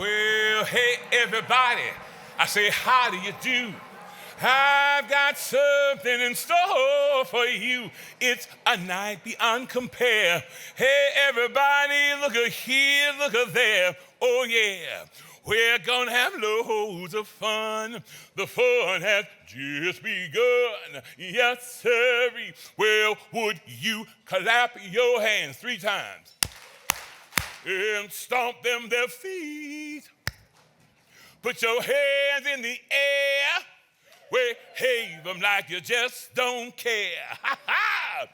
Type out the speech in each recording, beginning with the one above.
Well, hey, everybody. I say, how do you do? I've got something in store for you. It's a night beyond compare. Hey, everybody, look at here, look at there. Oh, yeah. We're gonna have loads of fun. The fun has just begun. Yes, sir. Well, would you clap your hands 3 times and stomp them their feet? Put your hands in the air. Wave them like you just don't care. Ha ha!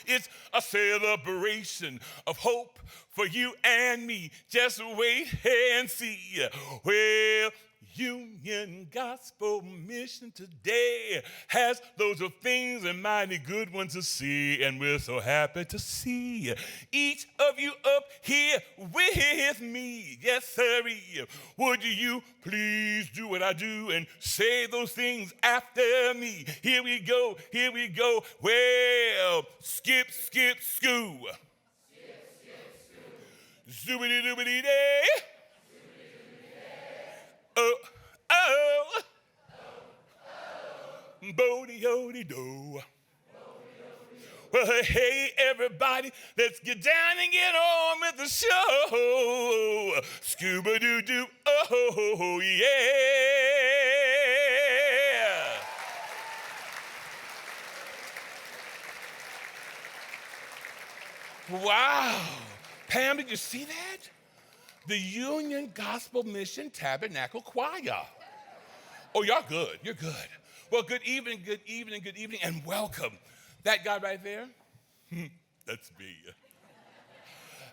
It's a celebration of hope for you and me. Just wait and see. Well, Union Gospel Mission today has loads of things and mighty good ones to see, and we're so happy to see each of you up here with me. Yes, sirree. Would you please do what I do and say those things after me? Here we go, here we go. Well, skip, skip, skoo. Skip, skip, skoo. Zoobity-doobity-day. Oh, oh, bodie-odie-do. Well, hey, everybody, let's get down and get on with the show. Scuba-doo-doo, oh, yeah. Wow. Pam, did you see that? The Union Gospel Mission Tabernacle Choir. Oh, y'all good. You're good. Well, good evening, good evening, good evening, and welcome. That guy right there, that's me.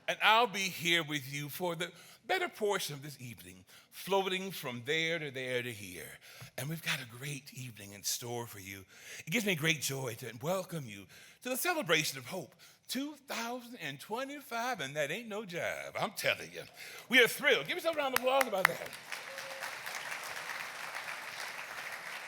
And I'll be here with you for the better portion of this evening, floating from there to there to here. And we've got a great evening in store for you. It gives me great joy to welcome you to the celebration of hope. 2025, and that ain't no jive. I'm telling you. We are thrilled. Give yourself a round of applause about that.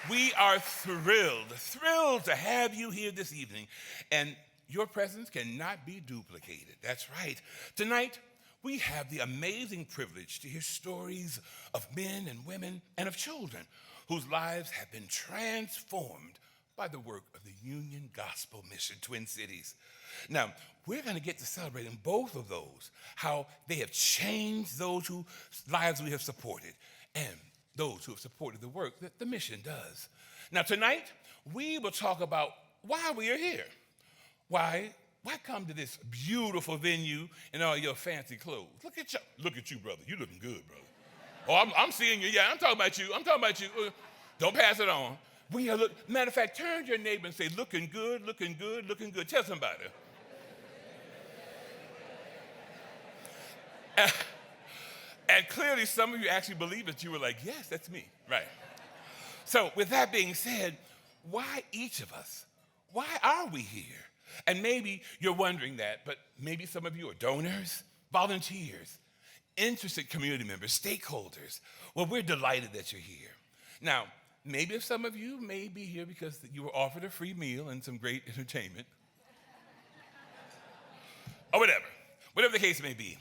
We are thrilled to have you here this evening, and your presence cannot be duplicated. That's right. Tonight, we have the amazing privilege to hear stories of men and women and of children whose lives have been transformed by the work of the Union Gospel Mission Twin Cities. Now, we're going to get to celebrating both of those, how they have changed those whose lives we have supported and those who have supported the work that the mission does. Now, tonight, we will talk about why we are here. Why come to this beautiful venue in all your fancy clothes? Look at you, brother. You looking good, brother. Oh, I'm seeing you. Yeah, I'm talking about you. Don't pass it on. When you look, matter of fact, turn to your neighbor and say, looking good, looking good, looking good. Tell somebody. And clearly some of you actually believe it. You were like, yes, that's me. Right. So with that being said, why each of us? Why are we here? And maybe you're wondering that, but maybe some of you are donors, volunteers, interested community members, stakeholders. Well, we're delighted that you're here. Now, maybe if some of you may be here because you were offered a free meal and some great entertainment. Or whatever the case may be.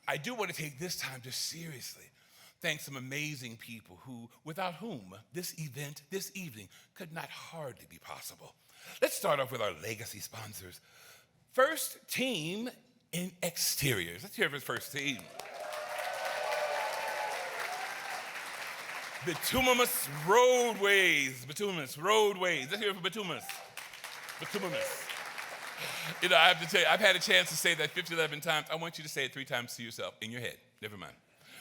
I do want to take this time to seriously thank some amazing people without whom this event, this evening, could not hardly be possible. Let's start off with our legacy sponsors. First Team in Exteriors. Let's hear it for first team. Bituminous Roadways. Let's hear it for Bituminous. You know, I have to tell you, I've had a chance to say that 11 times. I want you to say it 3 times to yourself in your head. Never mind.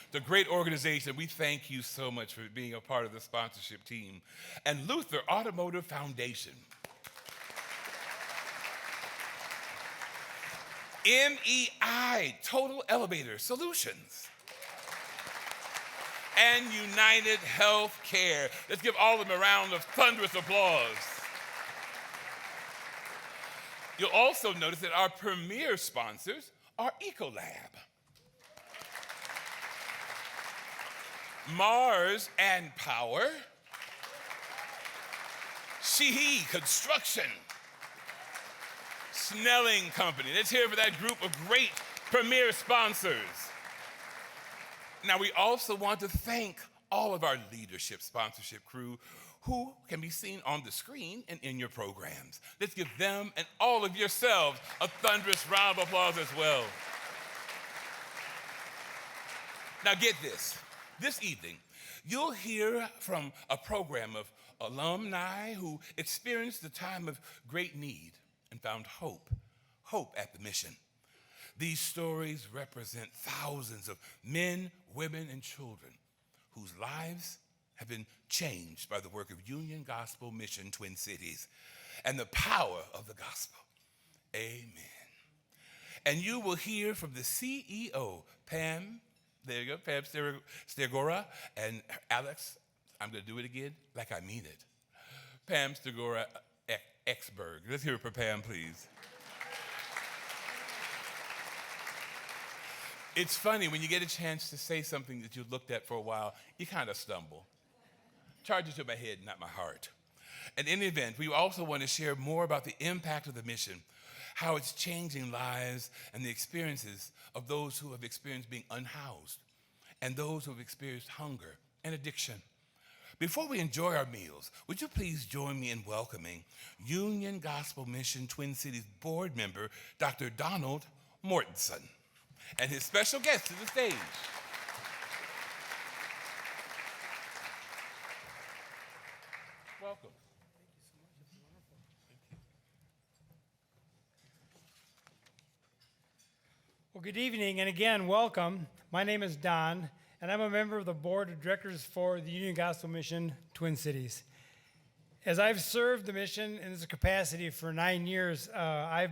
It's a great organization. We thank you so much for being a part of the sponsorship team. And Luther Automotive Foundation. MEI, Total Elevator Solutions. And United Healthcare. Let's give all of them a round of thunderous applause. You'll also notice that our premier sponsors are Ecolab, Mars and Power, Sheehy Construction, Snelling Company. Let's hear it for that group of great premier sponsors. Now, we also want to thank all of our leadership sponsorship crew who can be seen on the screen and in your programs. Let's give them and all of yourselves a thunderous round of applause as well. Now get this. This evening, you'll hear from a program of alumni who experienced a time of great need and found hope at the mission. These stories represent thousands of men, women, and children whose lives have been changed by the work of Union Gospel Mission Twin Cities and the power of the gospel. Amen. And you will hear from the CEO, Pam Stegora, and Alex, I'm going to do it again like I mean it. Pam Stegora Axberg. Let's hear it for Pam, please. It's funny, when you get a chance to say something that you looked at for a while, you kind of stumble. Charge it to my head, not my heart. In any event, we also want to share more about the impact of the mission, how it's changing lives and the experiences of those who have experienced being unhoused and those who have experienced hunger and addiction. Before we enjoy our meals, would you please join me in welcoming Union Gospel Mission Twin Cities board member, Dr. Donald Mortensen, and his special guest to the stage. Welcome. Well, good evening, and again, welcome. My name is Don, and I'm a member of the board of directors for the Union Gospel Mission Twin Cities. As I've served the mission in this capacity for 9 years, I've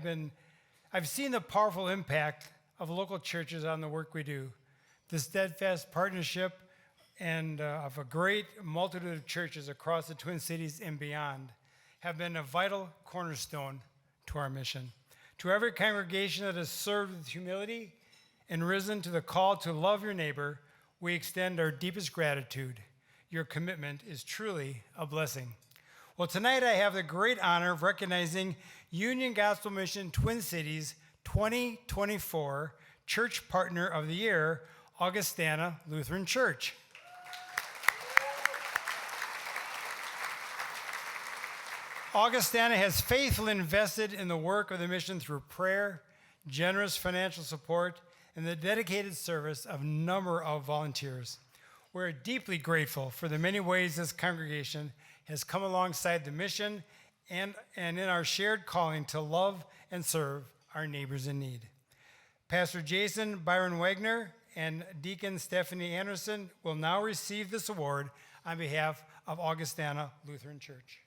seen the powerful impact of local churches on the work we do. The steadfast partnership and of a great multitude of churches across the Twin Cities and beyond have been a vital cornerstone to our mission. To every congregation that has served with humility and risen to the call to love your neighbor, we extend our deepest gratitude. Your commitment is truly a blessing. Well, tonight I have the great honor of recognizing Union Gospel Mission Twin Cities 2024 Church Partner of the Year, Augustana Lutheran Church. Augustana has faithfully invested in the work of the mission through prayer, generous financial support, and the dedicated service of a number of volunteers. We're deeply grateful for the many ways this congregation has come alongside the mission and in our shared calling to love and serve our neighbors in need. Pastor Jason Bryan-Wegner and Deacon Stephanie Anderson will now receive this award on behalf of Augustana Lutheran Church.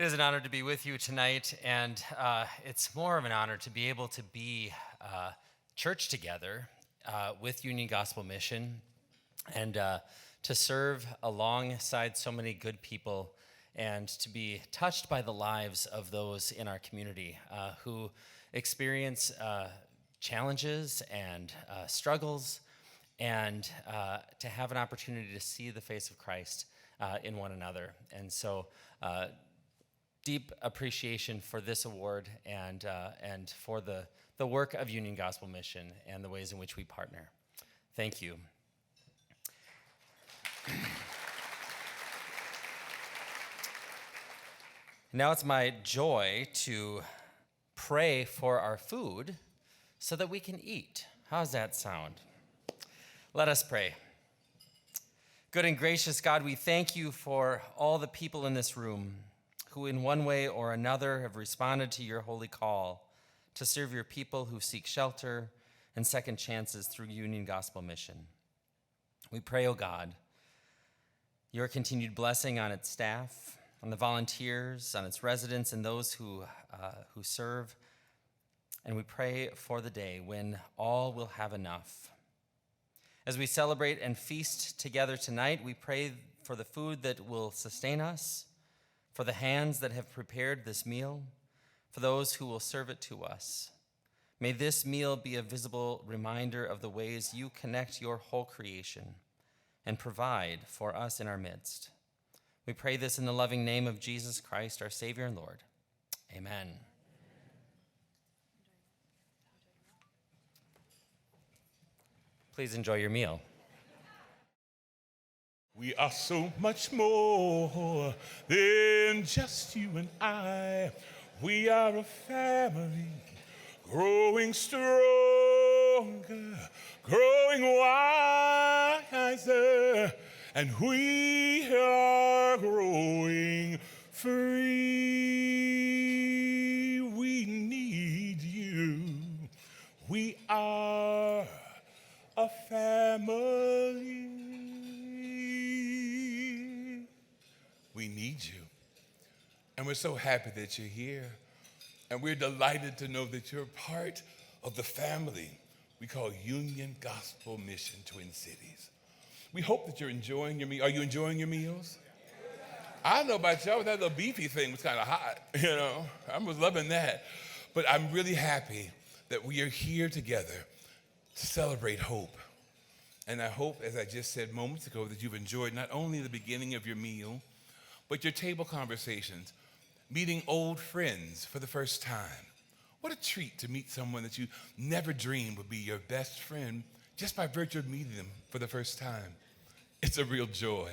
It is an honor to be with you tonight, and it's more of an honor to be able to be church together with Union Gospel Mission and to serve alongside so many good people and to be touched by the lives of those in our community who experience challenges and struggles, and to have an opportunity to see the face of Christ in one another. And so deep appreciation for this award and for the work of Union Gospel Mission and the ways in which we partner. Thank you. Now it's my joy to pray for our food so that we can eat. How's that sound? Let us pray. Good and gracious God, we thank you for all the people in this room who in one way or another have responded to your holy call to serve your people who seek shelter and second chances through Union Gospel Mission. We pray, O God, your continued blessing on its staff, on the volunteers, on its residents, and those who serve. And we pray for the day when all will have enough. As we celebrate and feast together tonight, we pray for the food that will sustain us, for the hands that have prepared this meal, for those who will serve it to us. May this meal be a visible reminder of the ways you connect your whole creation and provide for us in our midst. We pray this in the loving name of Jesus Christ, our Savior and Lord. Amen. Please enjoy your meal. We are so much more than just you and I. We are a family growing stronger, growing wiser, and we are growing free. We need you. We are a family. We need you. And we're so happy that you're here. And we're delighted to know that you're part of the family we call Union Gospel Mission Twin Cities. We hope that you're enjoying your meal. Are you enjoying your meals? I don't know about y'all, but that little beefy thing was kind of hot, I was loving that. But I'm really happy that we are here together to celebrate hope. And I hope, as I just said moments ago, that you've enjoyed not only the beginning of your meal, but your table conversations, meeting old friends for the first time. What a treat to meet someone that you never dreamed would be your best friend just by virtue of meeting them for the first time. It's a real joy.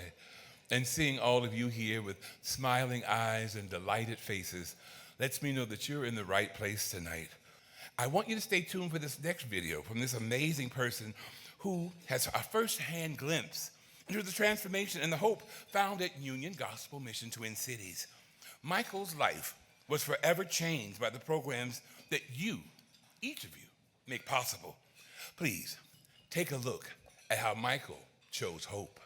And seeing all of you here with smiling eyes and delighted faces lets me know that you're in the right place tonight. I want you to stay tuned for this next video from this amazing person who has a first-hand glimpse into the transformation and the hope found at Union Gospel Mission Twin Cities. Michael's life was forever changed by the programs that you, each of you, make possible. Please, take a look at how Michael chose hope.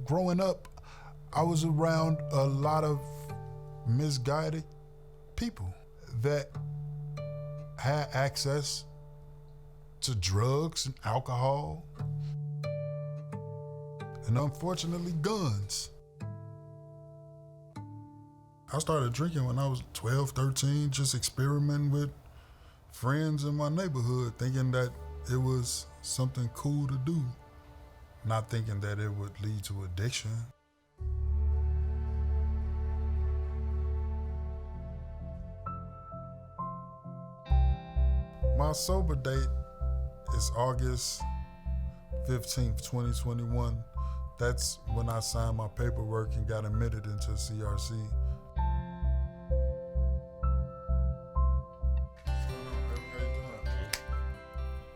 Growing up, I was around a lot of misguided people that had access to drugs and alcohol, and unfortunately, guns. I started drinking when I was 12, 13, just experimenting with friends in my neighborhood, thinking that it was something cool to do. Not thinking that it would lead to addiction. My sober date is August 15th, 2021. That's when I signed my paperwork and got admitted into CRC.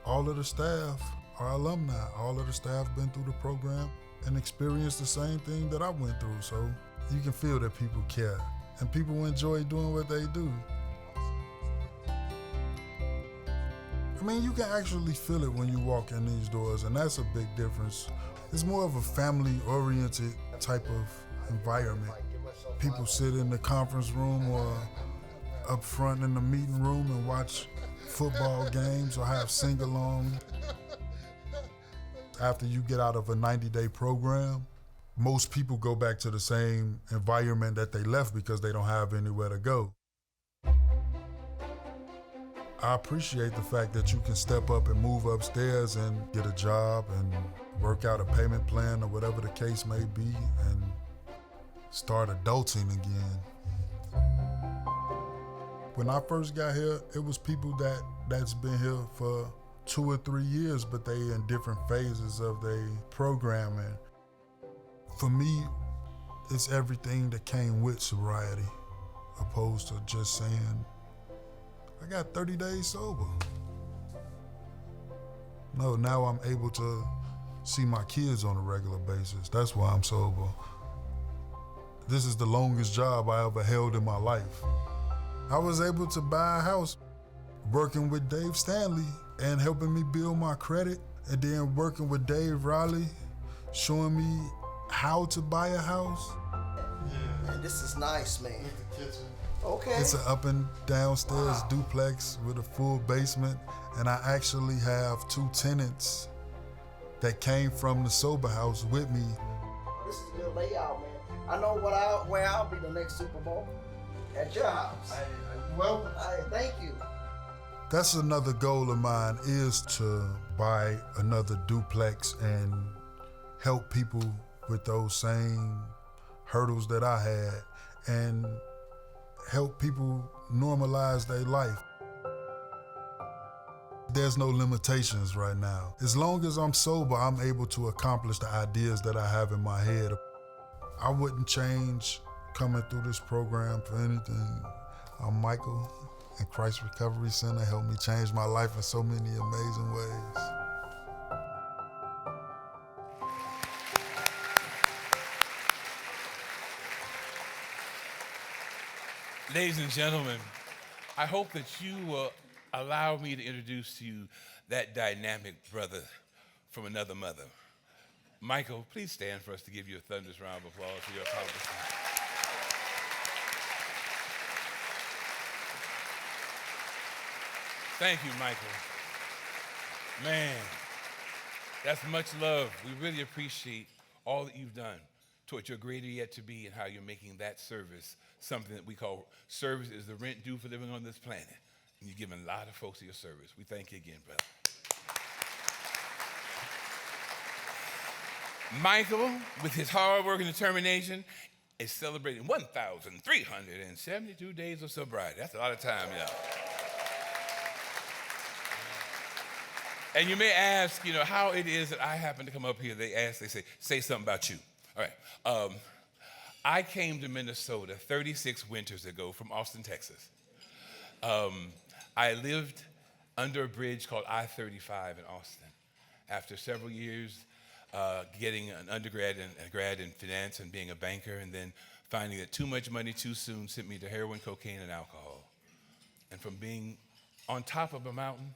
All of the staff are alumni. All of the staff been through the program and experienced the same thing that I went through. So you can feel that people care and people enjoy doing what they do. I mean, you can actually feel it when you walk in these doors, and that's a big difference. It's more of a family-oriented type of environment. People sit in the conference room or up front in the meeting room and watch football games or have sing-along. After you get out of a 90-day program, most people go back to the same environment that they left because they don't have anywhere to go. I appreciate the fact that you can step up and move upstairs and get a job and work out a payment plan or whatever the case may be and start adulting again. When I first got here, it was people that's been here for 2 or 3 years, but they in different phases of their programming. For me, it's everything that came with sobriety, opposed to just saying, I got 30 days sober. No, now I'm able to see my kids on a regular basis. That's why I'm sober. This is the longest job I ever held in my life. I was able to buy a house working with Dave Stanley and helping me build my credit, and then working with Dave Riley, showing me how to buy a house. Man, this is nice, man. The kitchen. Okay. It's an up and downstairs duplex with a full basement, and I actually have 2 tenants that came from the sober house with me. This is a good layout, man. I know where I'll be the next Super Bowl. At your house. Well, Hey, thank you. that's another goal of mine, is to buy another duplex and help people with those same hurdles that I had and help people normalize their life. There's no limitations right now. As long as I'm sober, I'm able to accomplish the ideas that I have in my head. I wouldn't change coming through this program for anything. I'm Mychael, and Christ Recovery Center helped me change my life in so many amazing ways. Ladies and gentlemen, I hope that you will allow me to introduce to you that dynamic brother from another mother. Mychael, please stand for us to give you a thunderous round of applause for your accomplishment. Thank you, Mychael. Man, that's much love. We really appreciate all that you've done towards your greater yet to be and how you're making that service something that we call service is the rent due for living on this planet. And you're giving a lot of folks your service. We thank you again, brother. Mychael, with his hard work and determination, is celebrating 1,372 days of sobriety. That's a lot of time, y'all. And you may ask, how it is that I happen to come up here. They say something about you. All right. I came to Minnesota 36 winters ago from Austin, Texas. I lived under a bridge called I-35 in Austin. After several years getting an undergrad and a grad in finance and being a banker, and then finding that too much money too soon sent me to heroin, cocaine, and alcohol. And from being on top of a mountain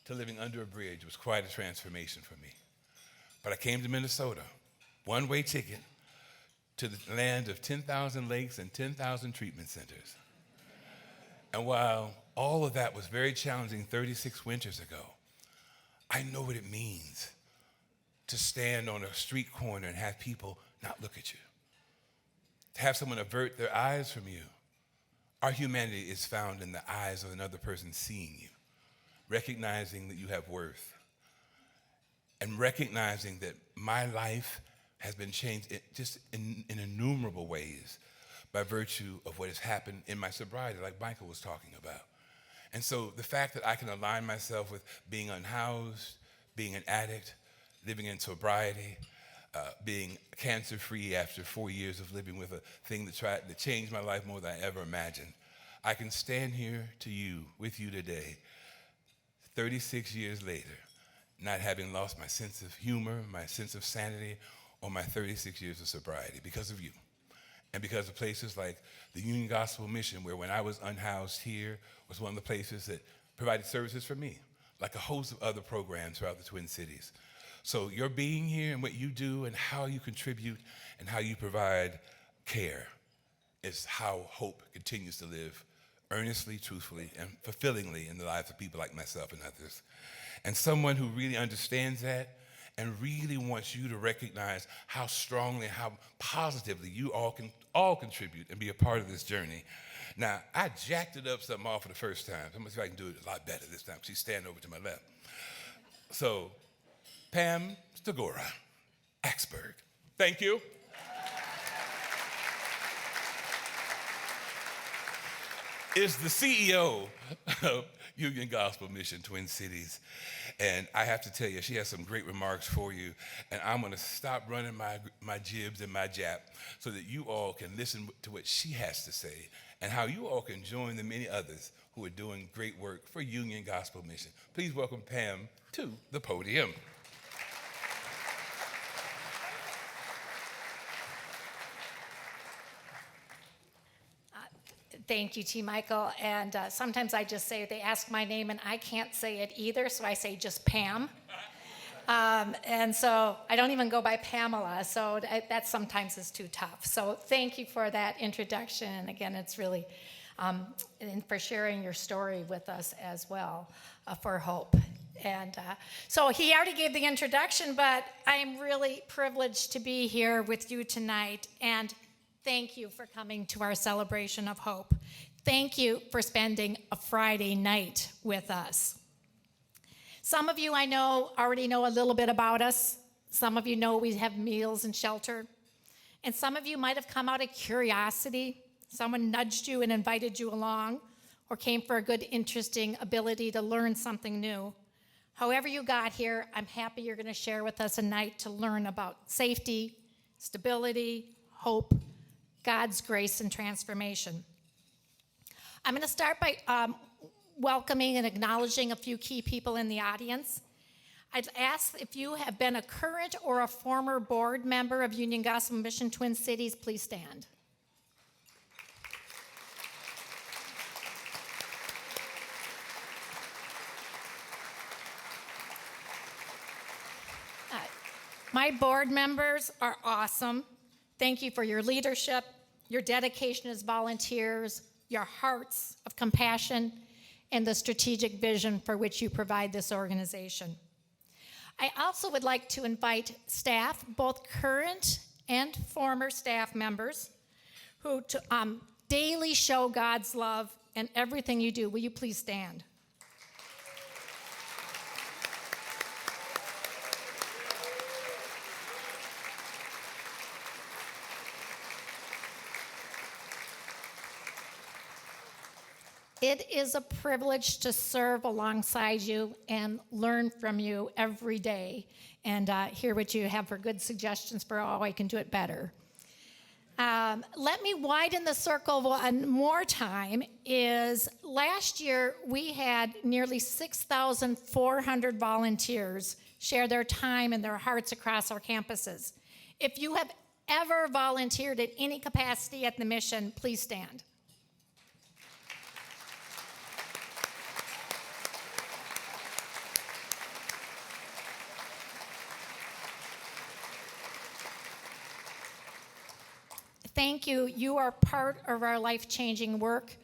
to living under a bridge was quite a transformation for me. But I came to Minnesota, one-way ticket to the land of 10,000 lakes and 10,000 treatment centers. And while all of that was very challenging 36 winters ago, I know what it means to stand on a street corner and have people not look at you, to have someone avert their eyes from you. Our humanity is found in the eyes of another person seeing you, recognizing that you have worth, and recognizing that my life has been changed in innumerable ways by virtue of what has happened in my sobriety, like Mychael was talking about. And so the fact that I can align myself with being unhoused, being an addict, living in sobriety, being cancer-free after 4 years of living with a thing that changed my life more than I ever imagined, I can stand here with you today, 36 years later, not having lost my sense of humor, my sense of sanity, or my 36 years of sobriety because of you. And because of places like the Union Gospel Mission, where when I was unhoused here, was one of the places that provided services for me, like a host of other programs throughout the Twin Cities. So your being here and what you do and how you contribute and how you provide care is how hope continues to live earnestly, truthfully, and fulfillingly in the lives of people like myself and others. And someone who really understands that and really wants you to recognize how strongly, how positively you all can contribute and be a part of this journey. Now, I jacked it up something off for the first time. I'm going to see if I can do it a lot better this time. She's standing over to my left. So, Pam Stegora Axberg. Thank you. Is the CEO of Union Gospel Mission Twin Cities. And I have to tell you, she has some great remarks for you. And I'm going to stop running my jibs and my jap so that you all can listen to what she has to say and how you all can join the many others who are doing great work for Union Gospel Mission. Please welcome Pam to the podium. Thank you, T. Mychael. And sometimes I just say, they ask my name and I can't say it either, so I say just Pam. And so I don't even go by Pamela, so that sometimes is too tough. So thank you for that introduction. And again, it's really, and for sharing your story with us as well, for Hope. And so he already gave the introduction, but I am really privileged to be here with you tonight. And thank you for coming to our celebration of Hope. Thank you for spending a Friday night with us. Some of you I know already know a little bit about us. Some of you know we have meals and shelter. And some of you might have come out of curiosity. Someone nudged you and invited you along, or came for a good, interesting ability to learn something new. However you got here, I'm happy you're going to share with us a night to learn about safety, stability, hope, God's grace, and transformation. I'm going to start by welcoming and acknowledging a few key people in the audience. I'd ask if you have been a current or a former board member of Union Gospel Mission Twin Cities, please stand. My board members are awesome. Thank you for your leadership, your dedication as volunteers, your hearts of compassion, and the strategic vision for which you provide this organization. I also would like to invite staff, both current and former staff members, who daily show God's love in everything you do. Will you please stand? It is a privilege to serve alongside you and learn from you every day and hear what you have for good suggestions for how I can do it better. Let me widen the circle one more time. Last year we had nearly 6,400 volunteers share their time and their hearts across our campuses. If you have ever volunteered at any capacity at the mission, please stand. Thank you. You are part of our life-changing work.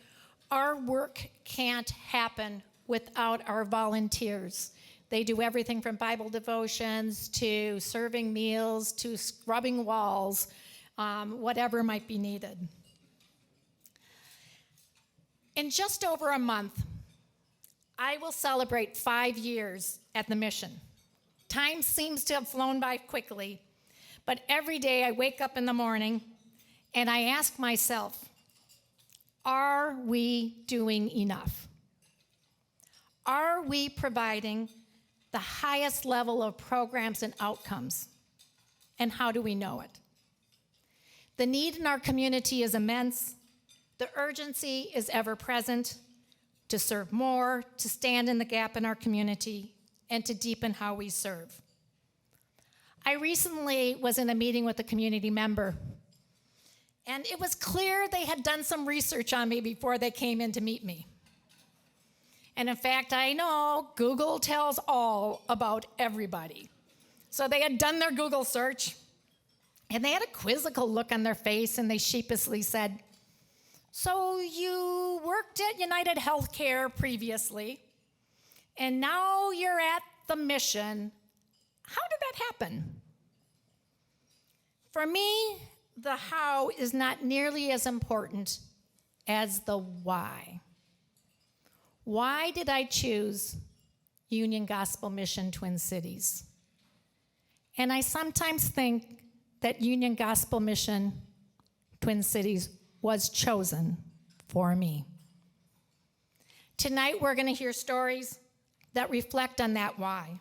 Our work can't happen without our volunteers. They do everything from Bible devotions to serving meals to scrubbing walls, whatever might be needed. In just over a month, I will celebrate 5 years at the mission. Time seems to have flown by quickly, but every day I wake up in the morning and I ask myself, are we doing enough? Are we providing the highest level of programs and outcomes? And how do we know it? The need in our community is immense. The urgency is ever present to serve more, to stand in the gap in our community, and to deepen how we serve. I recently was in a meeting with a community member, and it was clear they had done some research on me before they came in to meet me. And in fact, I know Google tells all about everybody. So they had done their Google search, and they had a quizzical look on their face, and they sheepishly said, "So you worked at United Healthcare previously, and now you're at the mission. How did that happen?" For me, the how is not nearly as important as the why. Why did I choose Union Gospel Mission Twin Cities? And I sometimes think that Union Gospel Mission Twin Cities was chosen for me. Tonight we're going to hear stories that reflect on that why.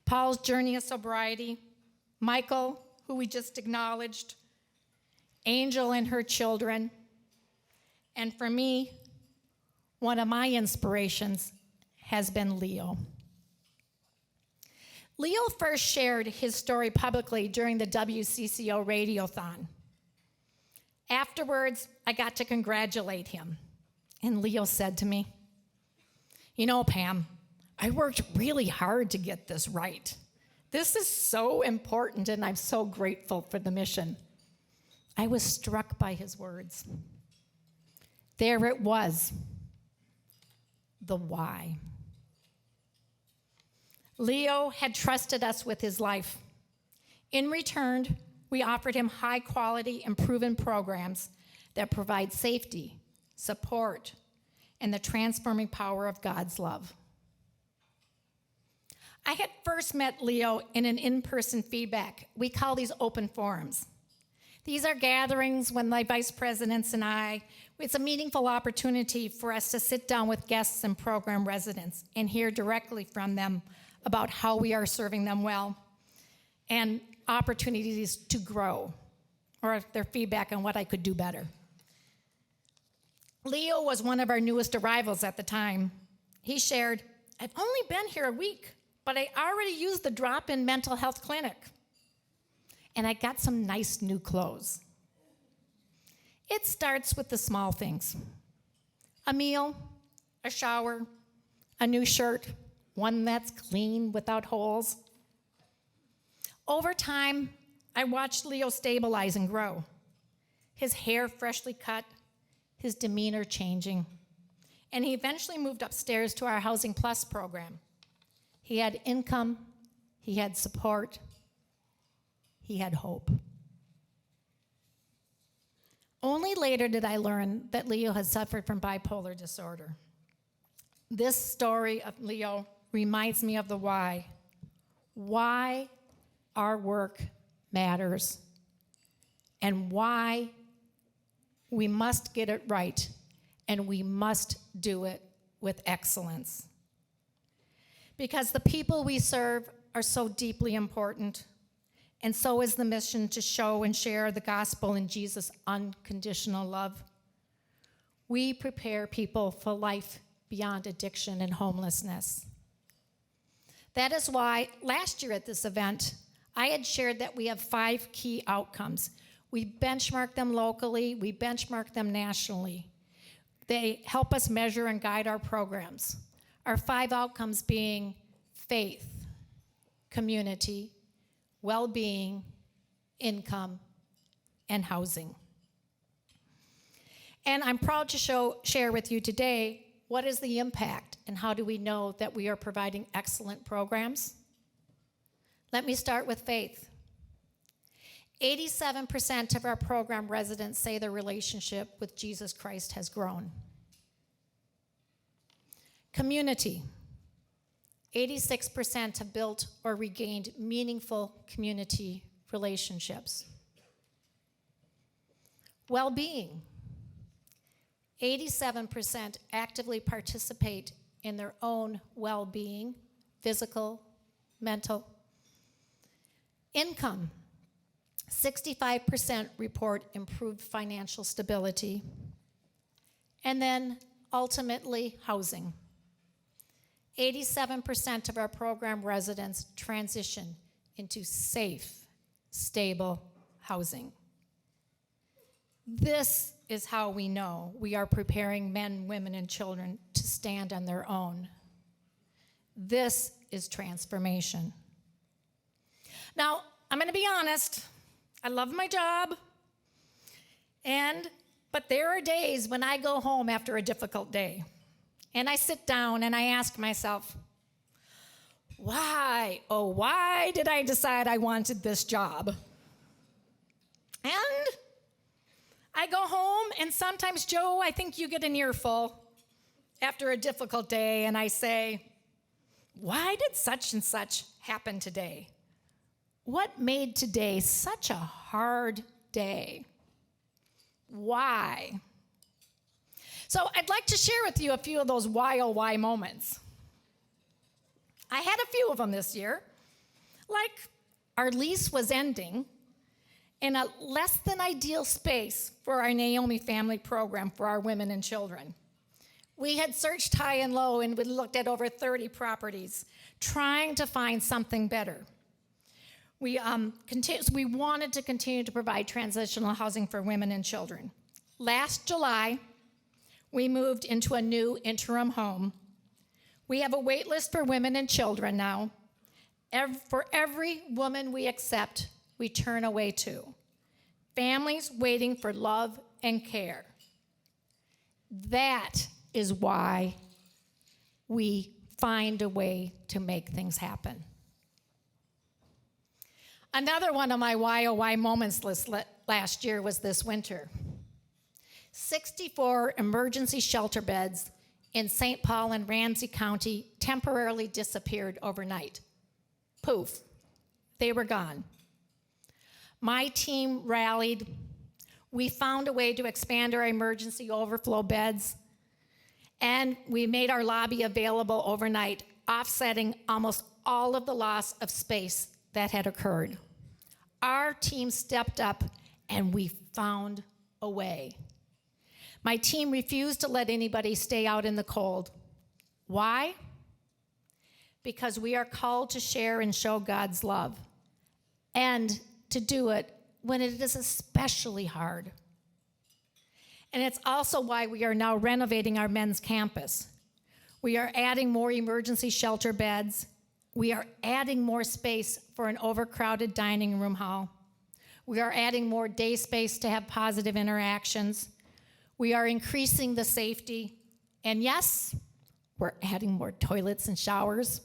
Paul's journey of sobriety, Mychael, who we just acknowledged, Angel and her children, and for me, one of my inspirations has been Leo. Leo first shared his story publicly during the WCCO Radiothon. Afterwards, I got to congratulate him, and Leo said to me, "You know, Pam, I worked really hard to get this right. This is so important, and I'm so grateful for the mission. I was struck by his words. There it was, the why. Leo had trusted us with his life. In return, we offered him high-quality and proven programs that provide safety, support, and the transforming power of God's love. I had first met Leo in an in-person feedback. We call these open forums. These are gatherings when my vice presidents and it's a meaningful opportunity for us to sit down with guests and program residents and hear directly from them about how we are serving them well and opportunities to grow, or their feedback on what I could do better. Leo was one of our newest arrivals at the time. He shared, I've only been here a week, but I already used the drop-in mental health clinic, and I got some nice new clothes. It starts with the small things. A meal, a shower, a new shirt, one that's clean without holes. Over time, I watched Leo stabilize and grow. His hair freshly cut, his demeanor changing, and he eventually moved upstairs to our Housing Plus program. He had income, he had support, he had hope. Only later did I learn that Leo had suffered from bipolar disorder. This story of Leo reminds me of the why. Why our work matters, and why we must get it right, and we must do it with excellence. Because the people we serve are so deeply important, and so is the mission to show and share the gospel in Jesus' unconditional love. We prepare people for life beyond addiction and homelessness. That is why last year at this event, I had shared that we have 5 key outcomes. We benchmark them locally, we benchmark them nationally. They help us measure and guide our programs. Our 5 outcomes being faith, community, well-being, income, and housing. And I'm proud to share with you today what is the impact and how do we know that we are providing excellent programs. Let me start with faith. 87% of our program residents say their relationship with Jesus Christ has grown. Community. 86% have built or regained meaningful community relationships. Well-being. 87% actively participate in their own well-being, physical, mental. Income. 65% report improved financial stability. And then ultimately, housing. 87% of our program residents transition into safe, stable housing. This is how we know we are preparing men, women, and children to stand on their own. This is transformation. Now, I'm going to be honest. I love my job, but there are days when I go home after a difficult day. And I sit down and I ask myself, why did I decide I wanted this job? And I go home, and sometimes, Joe, I think you get an earful after a difficult day, and I say, why did such and such happen today? What made today such a hard day? Why? So I'd like to share with you a few of those why, oh, why moments. I had a few of them this year. Like our lease was ending in a less than ideal space for our Naomi family program for our women and children. We had searched high and low, and we looked at over 30 properties, trying to find something better. We wanted to continue to provide transitional housing for women and children. Last July, we moved into a new interim home. We have a wait list for women and children now. For every woman we accept, we turn away two. Families waiting for love and care. That is why we find a way to make things happen. Another one of my why, oh, why moments list last year was this winter. 64 emergency shelter beds in St. Paul and Ramsey County temporarily disappeared overnight. Poof, they were gone. My team rallied. We found a way to expand our emergency overflow beds, and we made our lobby available overnight, offsetting almost all of the loss of space that had occurred. Our team stepped up, and we found a way. My team refused to let anybody stay out in the cold. Why? Because we are called to share and show God's love, and to do it when it is especially hard. And it's also why we are now renovating our men's campus. We are adding more emergency shelter beds. We are adding more space for an overcrowded dining room hall. We are adding more day space to have positive interactions. We are increasing the safety. And yes, we're adding more toilets and showers.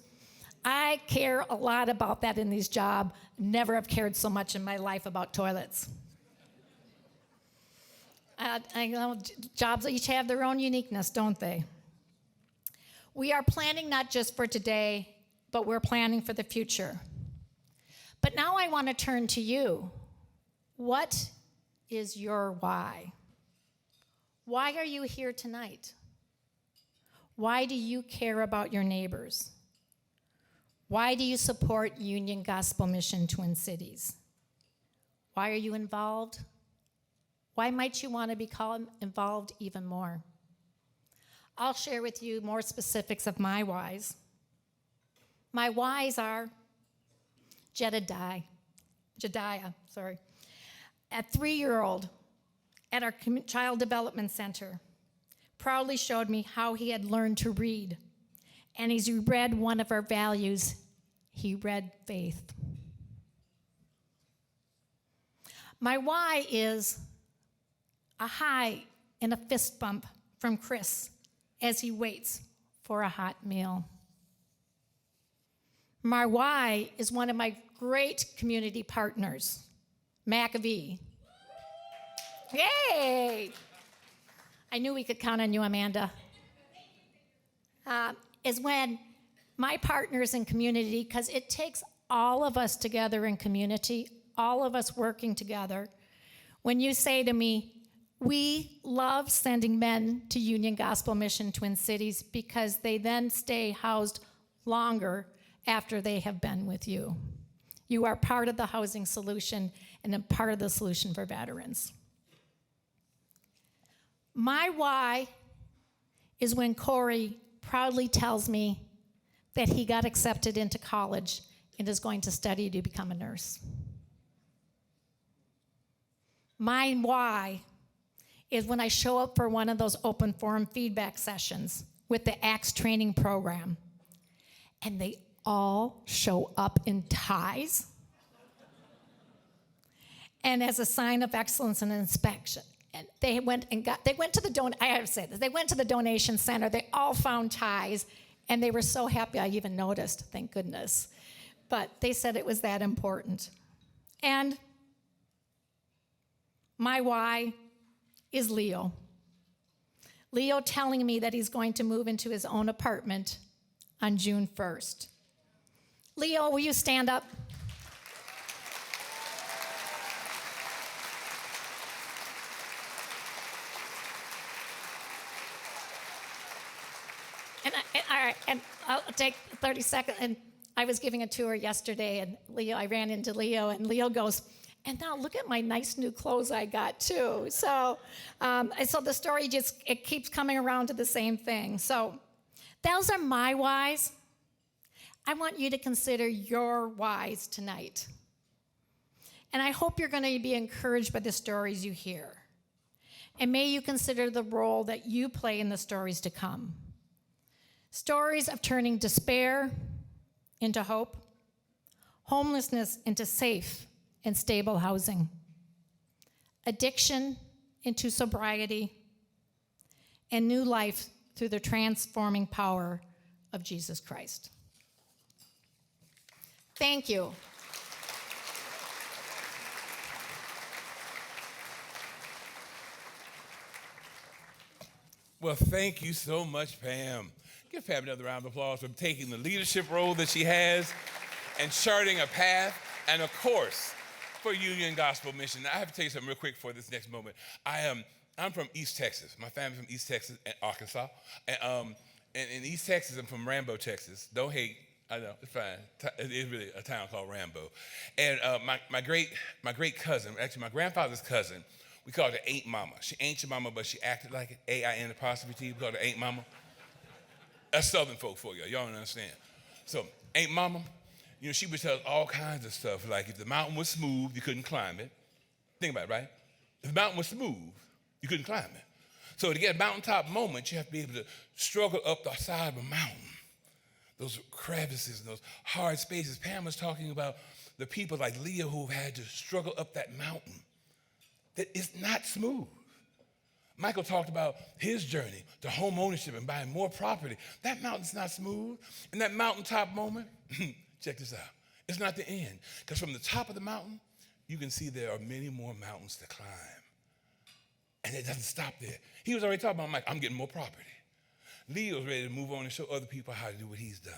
I care a lot about that in this job. Never have cared so much in my life about toilets. I know jobs each have their own uniqueness, don't they? We are planning not just for today, but we're planning for the future. But now I want to turn to you. What is your why? Why are you here tonight? Why do you care about your neighbors? Why do you support Union Gospel Mission Twin Cities? Why are you involved? Why might you want to become involved even more? I'll share with you more specifics of my whys. My whys are Jedidiah, a 3-year-old at our Child Development Center, proudly showed me how he had learned to read. And as he read one of our values, he read faith. My why is a hi and a fist bump from Chris as he waits for a hot meal. My why is one of my great community partners, McAvee. Yay! I knew we could count on you, Amanda. Is when my partners in community, because it takes all of us together in community, all of us working together. When you say to me, we love sending men to Union Gospel Mission Twin Cities because they then stay housed longer after they have been with you. You are part of the housing solution and a part of the solution for veterans. My why is when Corey proudly tells me that he got accepted into college and is going to study to become a nurse. My why is when I show up for one of those open forum feedback sessions with the ACTS training program, and they all show up in ties. And as a sign of excellence and inspection, and they went to the donation center. They all found ties, and they were so happy I even noticed, thank goodness. But they said it was that important. And my why is Leo. Leo telling me that he's going to move into his own apartment on June 1st. Leo, will you stand up? And I'll take 30 seconds. And I was giving a tour yesterday, and I ran into Leo, and Leo goes, and now look at my nice new clothes I got too. So the story it keeps coming around to the same thing. So those are my whys. I want you to consider your whys tonight. And I hope you're going to be encouraged by the stories you hear. And may you consider the role that you play in the stories to come. Stories of turning despair into hope, homelessness into safe and stable housing, addiction into sobriety, and new life through the transforming power of Jesus Christ. Thank you. Well, thank you so much, Pam. Give Pam another round of applause for taking the leadership role that she has and charting a path, and of course, for Union Gospel Mission. Now, I have to tell you something real quick for this next moment. I'm from East Texas. My family's from East Texas and Arkansas. And in East Texas, I'm from Rambo, Texas. Don't hate. I know, it's fine. It's really a town called Rambo. And my great cousin, actually my grandfather's cousin, we called her Ain't Mama. She ain't your mama, but she acted like it. A-I-N-apostrophe-T. We called her Ain't Mama. That's Southern folk for you. Y'all don't understand. So, Ain't Mama, she would tell us all kinds of stuff. Like if the mountain was smooth, you couldn't climb it. Think about it, right? If the mountain was smooth, you couldn't climb it. So to get a mountaintop moment, you have to be able to struggle up the side of a mountain. Those crevices and those hard spaces. Pam was talking about the people like Leah who have had to struggle up that mountain. That is not smooth. Michael talked about his journey to home ownership and buying more property. That mountain's not smooth. And that mountaintop moment, check this out. It's not the end. Because from the top of the mountain, you can see there are many more mountains to climb. And it doesn't stop there. He was already talking about, Mike, I'm getting more property. Lee was ready to move on and show other people how to do what he's done.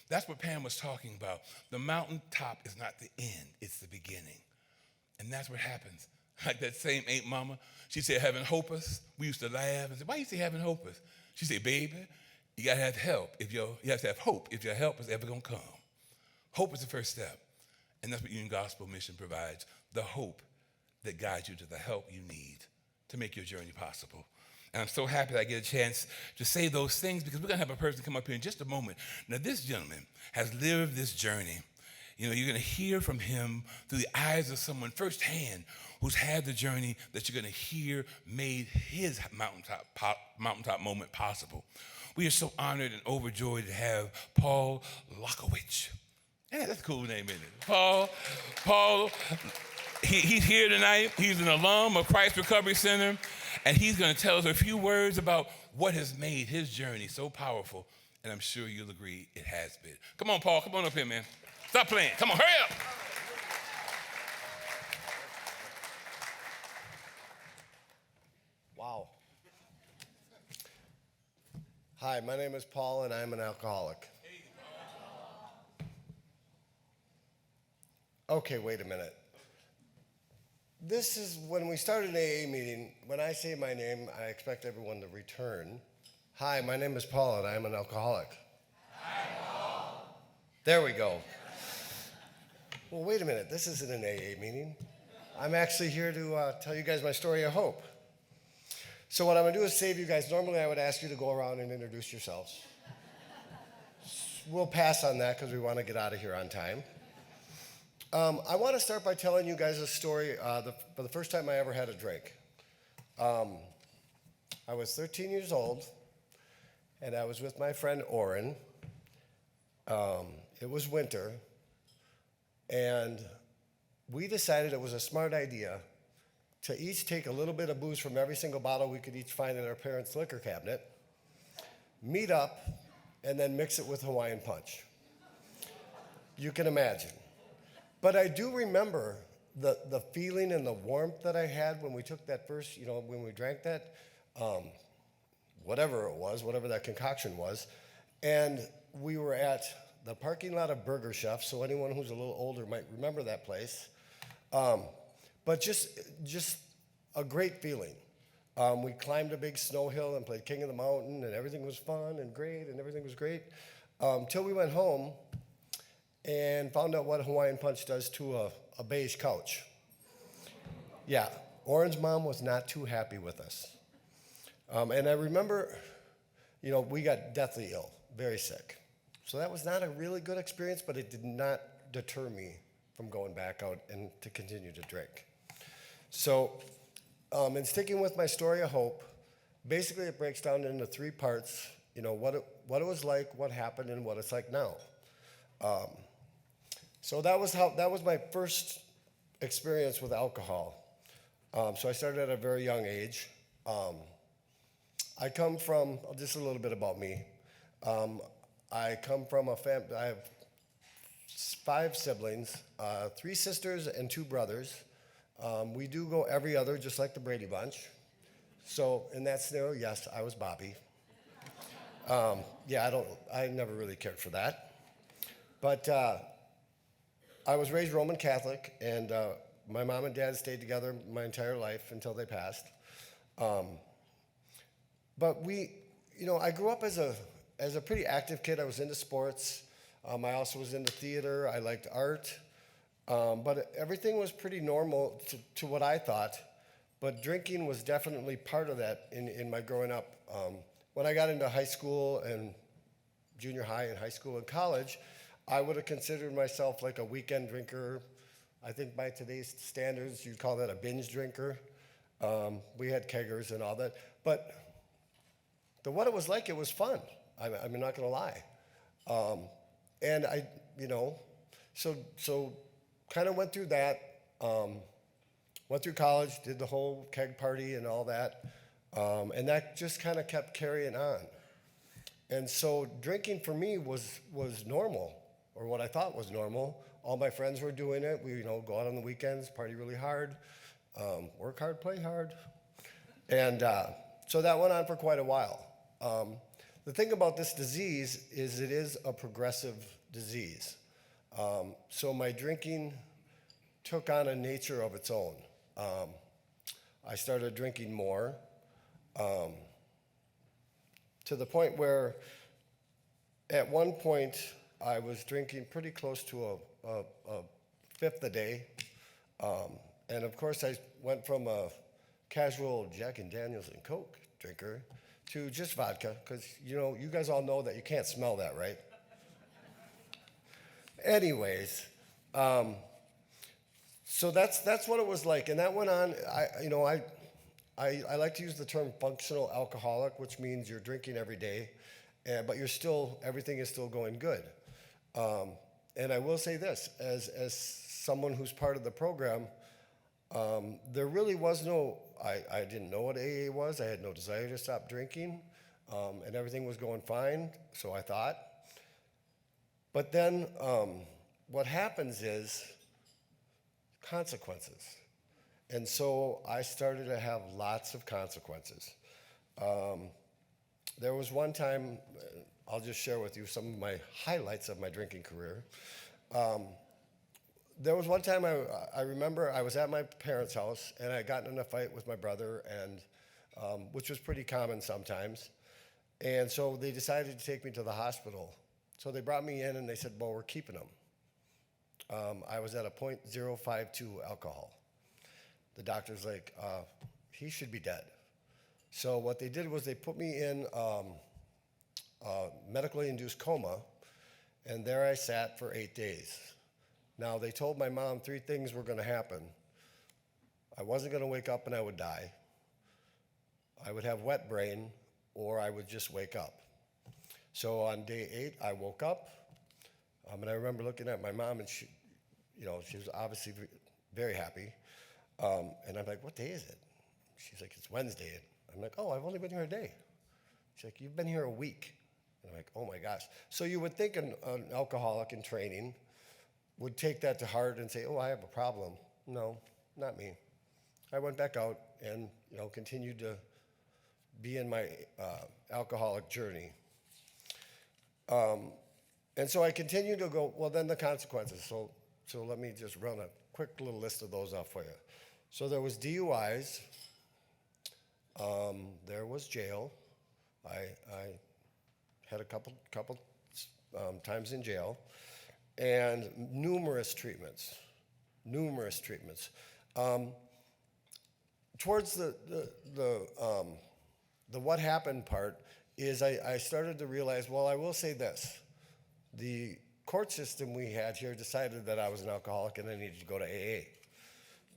That's what Pam was talking about. The mountaintop is not the end, it's the beginning. And that's what happens. Like that same Ain't Mama, she said, having hope us. We used to laugh and say, why you say having hope us? She said, baby, you gotta have help. You have to have hope if your help is ever gonna come. Hope is the first step. And that's what Union Gospel Mission provides, the hope that guides you to the help you need to make your journey possible. And I'm so happy that I get a chance to say those things because we're gonna have a person come up here in just a moment. Now this gentleman has lived this journey. You're gonna hear from him through the eyes of someone firsthand who's had the journey that you're gonna hear made his mountaintop moment possible. We are so honored and overjoyed to have Paul Lokowich. Yeah, that's a cool name, isn't it? Paul, he's here tonight. He's an alum of Christ Recovery Center, and he's gonna tell us a few words about what has made his journey so powerful, and I'm sure you'll agree it has been. Come on, Paul, come on up here, man. Stop playing, come on, hurry up. Wow. Hi, my name is Paul, and I'm an alcoholic. Okay, wait a minute. This is when we start an AA meeting. When I say my name, I expect everyone to return. Hi, my name is Paul, and I'm an alcoholic. Hi, Paul. There we go. Well, wait a minute. This isn't an AA meeting. I'm actually here to tell you guys my story of hope. So what I'm going to do is save you guys. Normally, I would ask you to go around and introduce yourselves. We'll pass on that because we want to get out of here on time. I want to start by telling you guys a story for the first time I ever had a drink. I was 13 years old, and I was with my friend Orrin. It was winter, and we decided it was a smart idea to each take a little bit of booze from every single bottle we could each find in our parents' liquor cabinet, meet up, and then mix it with Hawaiian Punch. You can imagine. But I do remember the feeling and the warmth that I had when we took that first, when we drank that, whatever it was, whatever that concoction was. And we were at the parking lot of Burger Chef, so anyone who's a little older might remember that place. But just a great feeling. We climbed a big snow hill and played King of the Mountain, and everything was fun and great, and everything was great. Till we went home and found out what Hawaiian Punch does to a beige couch. Yeah, Orrin's mom was not too happy with us. And I remember, we got deathly ill, very sick. So that was not a really good experience, but it did not deter me from going back out and to continue to drink. So, in sticking with my story of hope, basically it breaks down into 3 parts, what it was like, what happened, and what it's like now. So that was my first experience with alcohol. So I started at a very young age. I come from, just a little bit about me. I come from a family, I have 5 siblings, 3 sisters and 2 brothers. We do go every other, just like the Brady Bunch. So in that scenario, yes, I was Bobby. I never really cared for that. But I was raised Roman Catholic, and my mom and dad stayed together my entire life until they passed. But I grew up as a pretty active kid. I was into sports. I also was into theater. I liked art. But everything was pretty normal to what I thought. But drinking was definitely part of that in my growing up. When I got into high school and junior high and high school and college, I would have considered myself like a weekend drinker. I think by today's standards, you'd call that a binge drinker. We had keggers and all that. But what it was like, it was fun. I'm not going to lie. And so kind of went through that. Went through college, did the whole keg party and all that. And that just kind of kept carrying on. And so drinking for me was normal, or what I thought was normal. All my friends were doing it. We, go out on the weekends, party really hard, work hard, play hard. And so that went on for quite a while. The thing about this disease is it is a progressive disease. So my drinking took on a nature of its own. I started drinking more, to the point where at one point I was drinking pretty close to a fifth a day. And of course I went from a casual Jack and Daniels and Coke drinker to just vodka, because you guys all know that you can't smell that, right? Anyways, so that's what it was like, and that went on. I like to use the term functional alcoholic, which means you're drinking every day, but everything is still going good. And I will say this, as someone who's part of the program, there really was I didn't know what AA was. I had no desire to stop drinking, and everything was going fine, so I thought. But then what happens is consequences. And so I started to have lots of consequences. There was one time, I'll just share with you some of my highlights of my drinking career. There was one time I remember I was at my parents' house, and I had gotten in a fight with my brother, and which was pretty common sometimes. And so they decided to take me to the hospital. So they brought me in, and they said, well, we're keeping him. I was at a 0.052 alcohol. The doctor's like, he should be dead. So what they did was they put me in a medically induced coma, and there I sat for 8 days. Now, they told my mom 3 things were going to happen. I wasn't going to wake up and I would die. I would have wet brain, or I would just wake up. So on day 8, I woke up, and I remember looking at my mom, and she was obviously very happy. And I'm like, what day is it? She's like, it's Wednesday. I'm like, oh, I've only been here a day. She's like, you've been here a week. And I'm like, oh my gosh. So you would think an alcoholic in training would take that to heart and say, oh, I have a problem. No, not me. I went back out and continued to be in my alcoholic journey. And so I continued to go, well, then the consequences. So let me just run a quick little list of those off for you. So there was DUIs. There was jail. I had a couple times in jail, and numerous treatments. Towards the what happened part is I started to realize, well, I will say this. The court system we had here decided that I was an alcoholic and I needed to go to AA.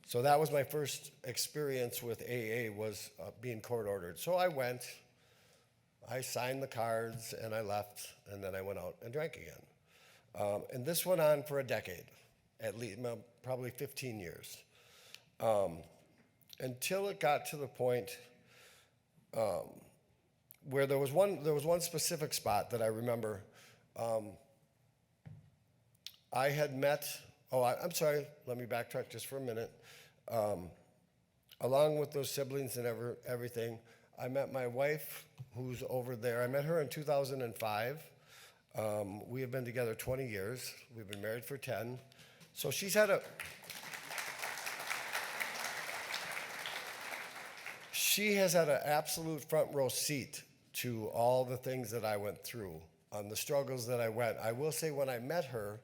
So that was my first experience with AA, was being court ordered. So I went. I signed the cards and I left, and then I went out and drank again. And this went on for a decade, at least, probably 15 years. Until it got to the point where there was one specific spot that I remember. I had met, I'm sorry, let me backtrack just for a minute. Along with those siblings and everything, I met my wife, who's over there. I met her in 2005. We have been together 20 years. We've been married for 10. So she has had an absolute front row seat to all the things that I went through, the struggles that I went. I will say when I met her,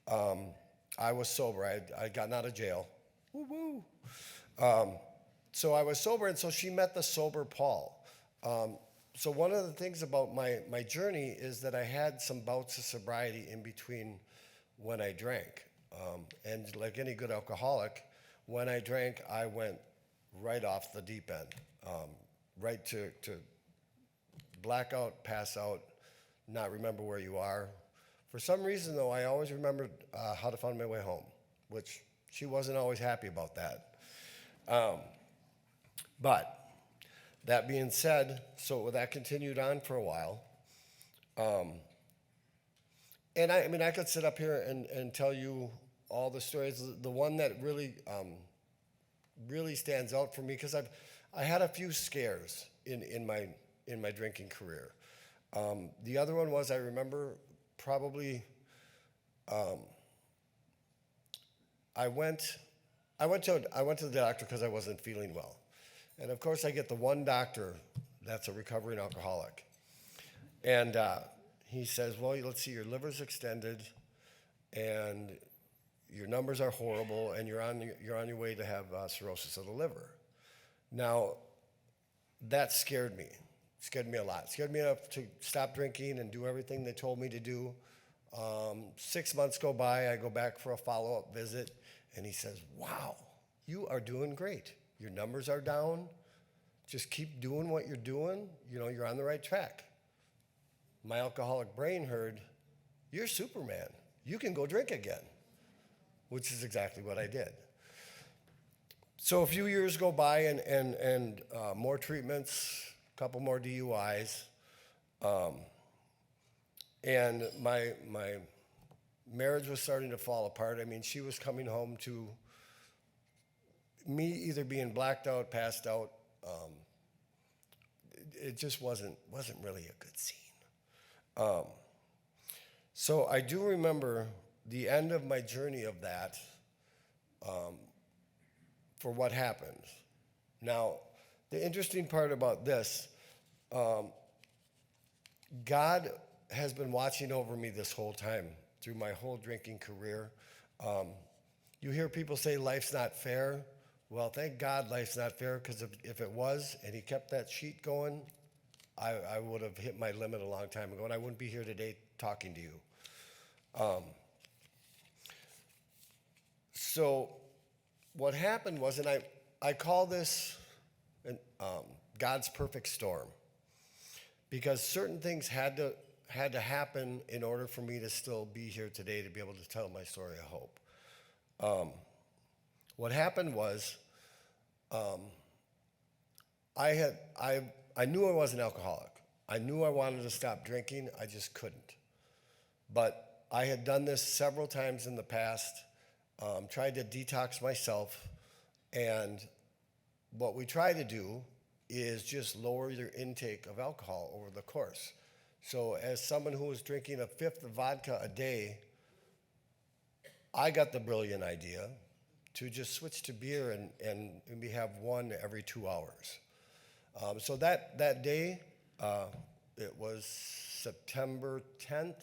I was sober. I had gotten out of jail. Woo-woo. So I was sober, and so she met the sober Paul. So one of the things about my journey is that I had some bouts of sobriety in between when I drank. And like any good alcoholic, when I drank, I went right off the deep end, right to blackout, pass out, not remember where you are. For some reason, though, I always remembered how to find my way home, which she wasn't always happy about that. But that being said, so that continued on for a while. And I could sit up here and tell you all the stories. The one that really stands out for me, because I had a few scares in my drinking career. The other one was, I remember probably I went to the doctor because I wasn't feeling well. And of course I get the one doctor that's a recovering alcoholic. And he says, well, let's see, your liver's extended and your numbers are horrible and you're on your way to have cirrhosis of the liver. Now, that scared me a lot. Scared me enough to stop drinking and do everything they told me to do. 6 months go by, I go back for a follow-up visit, and he says, wow, you are doing great. Your numbers are down. Just keep doing what you're doing. You're on the right track. My alcoholic brain heard, you're Superman. You can go drink again, which is exactly what I did. So a few years go by and more treatments, a couple more DUIs. And my marriage was starting to fall apart. I mean, she was coming home to me either being blacked out, passed out. It just wasn't really a good scene. So I do remember the end of my journey of that for what happened. Now, the interesting part about this, God has been watching over me this whole time through my whole drinking career. You hear people say life's not fair. Well, thank God life's not fair, because if it was and he kept that sheet going, I would have hit my limit a long time ago, and I wouldn't be here today talking to you. So what happened was, and I call this God's perfect storm, because certain things had to happen in order for me to still be here today to be able to tell my story of hope. What happened was, I knew I was an alcoholic. I knew I wanted to stop drinking. I just couldn't. But I had done this several times in the past, tried to detox myself, and what we try to do is just lower your intake of alcohol over the course. So as someone who was drinking a fifth of vodka a day, I got the brilliant idea to just switch to beer and we have one every 2 hours. So that day, it was September 10th,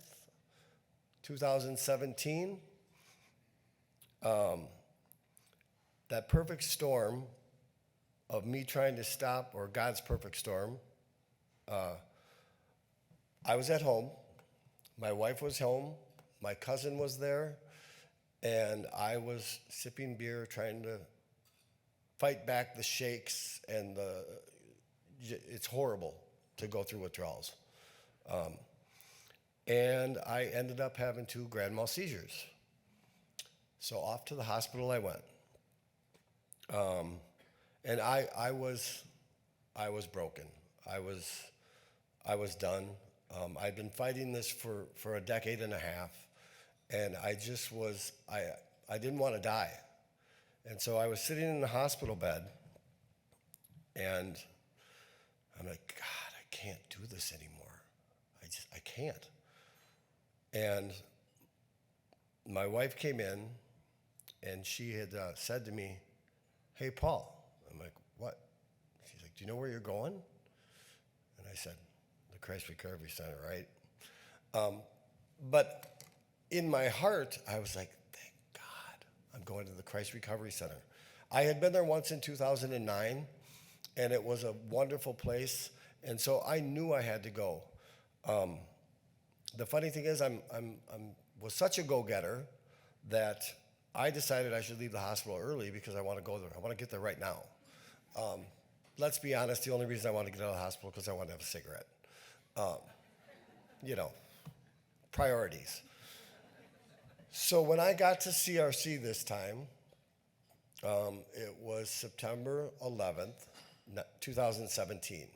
2017. That perfect storm of me trying to stop, or God's perfect storm, I was at home. My wife was home. My cousin was there. And I was sipping beer, trying to fight back the shakes, and it's horrible. to go through withdrawals. And I ended up having 2 grand mal seizures. So off to the hospital I went. And I was broken. I was done. I'd been fighting this for a decade and a half, and I didn't want to die. And so I was sitting in the hospital bed, and I'm like, God, I can't do this anymore. I can't. And my wife came in, and she had said to me, hey, Paul. I'm like, what? She's like, do you know where you're going? And I said, the Christ Recovery Center, right? But in my heart, I was like, thank God I'm going to the Christ Recovery Center. I had been there once in 2009, and it was a wonderful place, and so I knew I had to go. The funny thing is, I was such a go-getter that I decided I should leave the hospital early because I want to go there. I want to get there right now. Let's be honest, the only reason I want to get out of the hospital is because I want to have a cigarette. Priorities. So when I got to CRC this time, it was September 11th, 2017.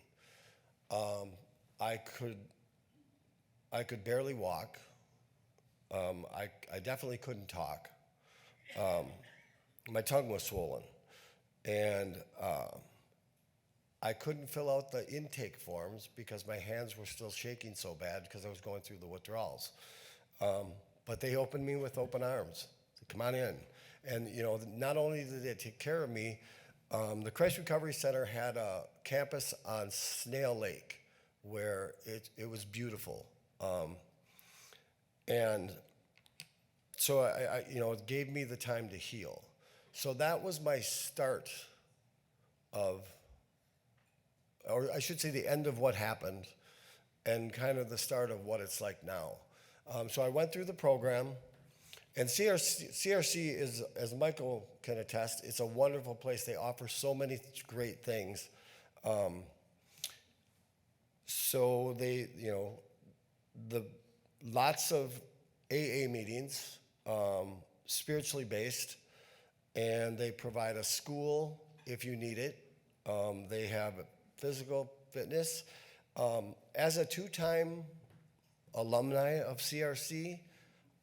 I could barely walk. I definitely couldn't talk. My tongue was swollen, and I couldn't fill out the intake forms because my hands were still shaking so bad because I was going through the withdrawals. But they opened me with open arms. Come on in. And, not only did they take care of me, the Christ Recovery Center had a campus on Snail Lake where it was beautiful. And so it gave me the time to heal. So that was my start of, or I should say the end of what happened and kind of the start of what it's like now. So I went through the program, and CRC is, as Michael can attest, it's a wonderful place. They offer so many great things. So they, lots of AA meetings, spiritually based, and they provide a school if you need it. They have physical fitness. As a 2-time alumni of CRC,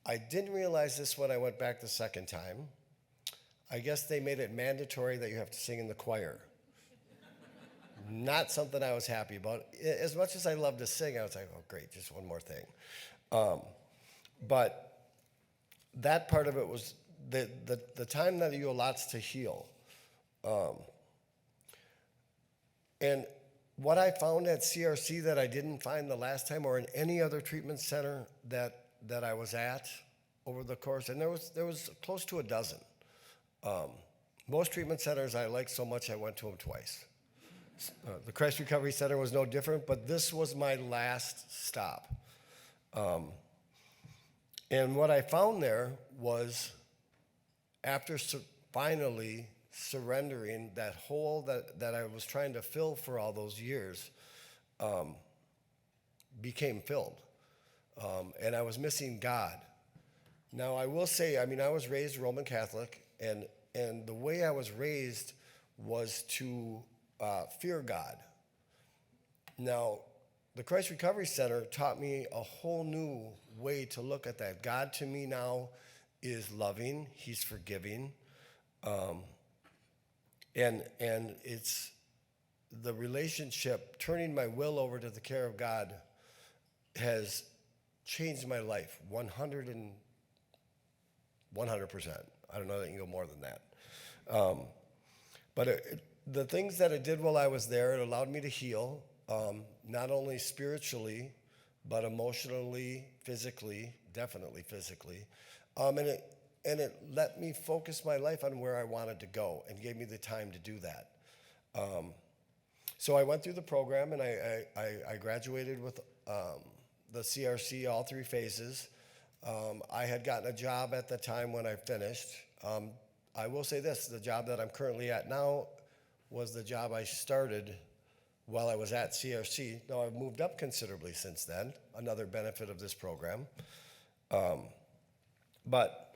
I didn't realize this when I went back the second time. I guess they made it mandatory that you have to sing in the choir. Not something I was happy about. As much as I love to sing, I was like, oh, great, just one more thing. But that part of it was the time that you allots to heal. And what I found at CRC that I didn't find the last time or in any other treatment center that I was at over the course, and there was close to a dozen. Most treatment centers I liked so much I went to them twice. The Christ Recovery Center was no different, but this was my last stop. And what I found there was, after finally surrendering that hole that I was trying to fill for all those years, became filled. And I was missing God. Now, I will say, I was raised Roman Catholic, and the way I was raised was to fear God. Now, the Christ Recovery Center taught me a whole new way to look at that. God to me now is loving, He's forgiving, and it's the relationship, turning my will over to the care of God has changed my life 100%. I don't know that you can go more than that. But the things that it did while I was there, it allowed me to heal, not only spiritually, but emotionally, physically, definitely physically. And it let me focus my life on where I wanted to go and gave me the time to do that. So I went through the program, and I graduated with the CRC, all 3 phases. I had gotten a job at the time when I finished. I will say this, the job that I'm currently at now was the job I started while I was at CRC. Now, I've moved up considerably since then, another benefit of this program. But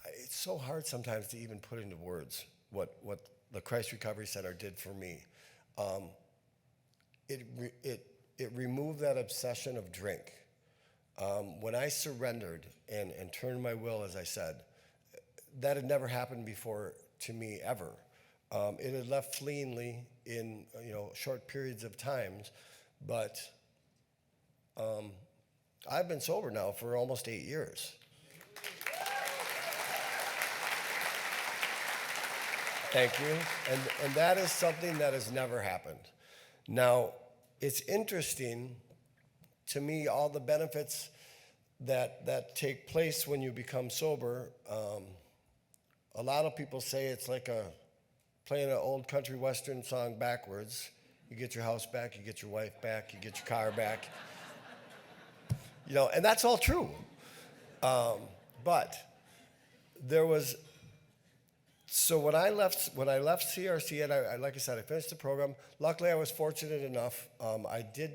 it's so hard sometimes to even put into words what the Christ Recovery Center did for me. It removed that obsession of drink. When I surrendered and turned my will, as I said, that had never happened before to me ever. It had left fleeingly in short periods of times, but I've been sober now for almost 8 years. Thank you. And that is something that has never happened. Now, it's interesting to me, all the benefits that take place when you become sober. A lot of people say it's like playing an old country western song backwards. You get your house back, you get your wife back, you get your car back. And that's all true. But there was, so when I left CRC, and like I said, I finished the program. Luckily, I was fortunate enough. I did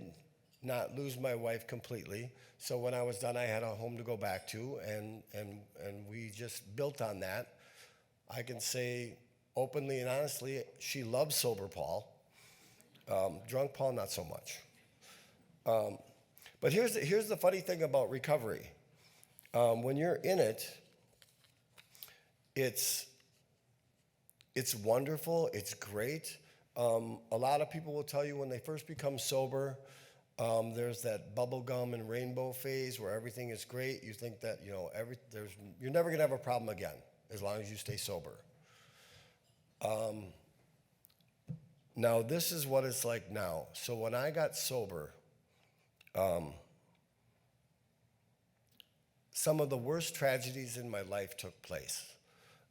not lose my wife completely. So when I was done, I had a home to go back to, and we just built on that. I can say openly and honestly, she loves sober Paul. Drunk Paul, not so much. But here's the funny thing about recovery. When you're in it, it's wonderful, it's great. A lot of people will tell you when they first become sober, there's that bubblegum and rainbow phase where everything is great. You think that you're never gonna have a problem again as long as you stay sober. Now this is what it's like now. So when I got sober, some of the worst tragedies in my life took place.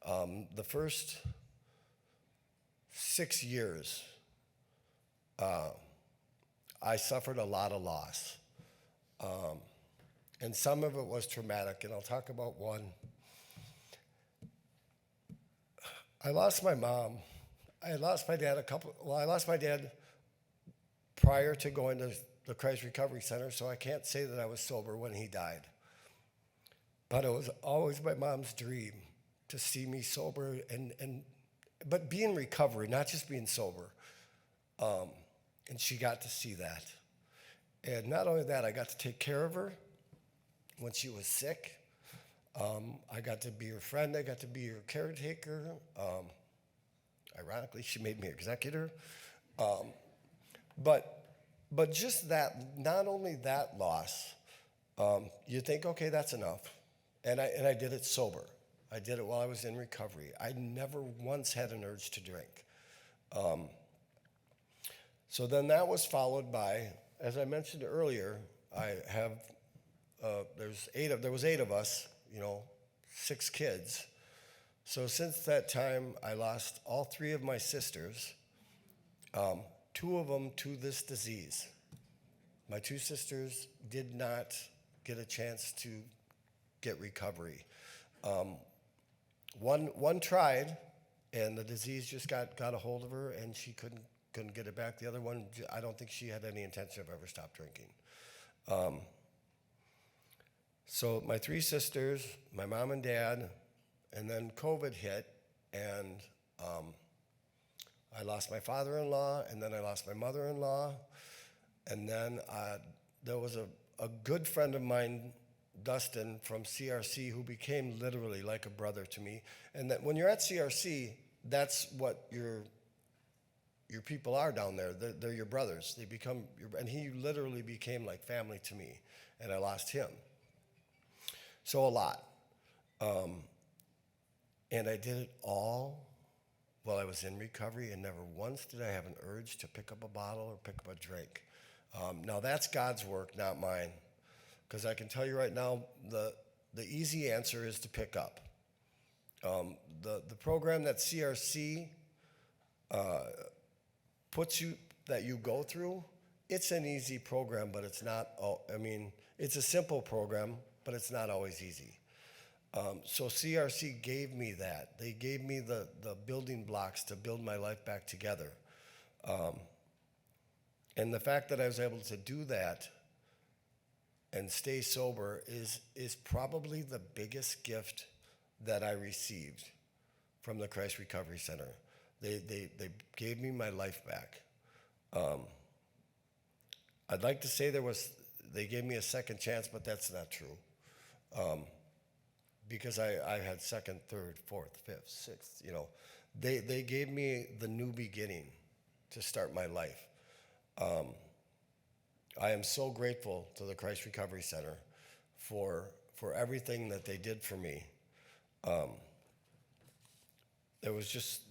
The first 6 years, I suffered a lot of loss. And some of it was traumatic, and I'll talk about one. I lost my mom. I lost my dad I lost my dad prior to going to the Christ Recovery Center, so I can't say that I was sober when he died. But it was always my mom's dream to see me sober but be in recovery, not just being sober. And she got to see that. And not only that, I got to take care of her when she was sick. I got to be her friend. I got to be her caretaker. Ironically, she made me executor. But just that, not only that loss, you think, okay, that's enough. And I did it sober. I did it while I was in recovery. I never once had an urge to drink. So then that was followed by, as I mentioned earlier, I have, there was 8 of us, 6 kids. So since that time, I lost all 3 of my sisters, 2 of them to this disease. My 2 sisters did not get a chance to get recovery. One tried, and the disease just got a hold of her, and she couldn't get it back. The other one, I don't think she had any intention of ever stop drinking. So my 3 sisters, my mom and dad, and then COVID hit, and I lost my father-in-law, and then I lost my mother-in-law, and then there was a good friend of mine, Dustin from CRC, who became literally like a brother to me. And that when you're at CRC, that's what your people are down there. They're your brothers. They become and he literally became like family to me, and I lost him. So a lot. And I did it all while I was in recovery, and never once did I have an urge to pick up a bottle or pick up a drink. Now that's God's work, not mine. Because I can tell you right now, the easy answer is to pick up. The program that CRC that you go through, it's an easy program, but it's not, it's a simple program, but it's not always easy. So CRC gave me that. They gave me the building blocks to build my life back together. And the fact that I was able to do that and stay sober is probably the biggest gift that I received from the Christ Recovery Center. They gave me my life back. I'd like to say they gave me a second chance, but that's not true. Because I had second, third, fourth, fifth, sixth, They gave me the new beginning to start my life. I am so grateful to the Christ Recovery Center for everything that they did for me. It was just,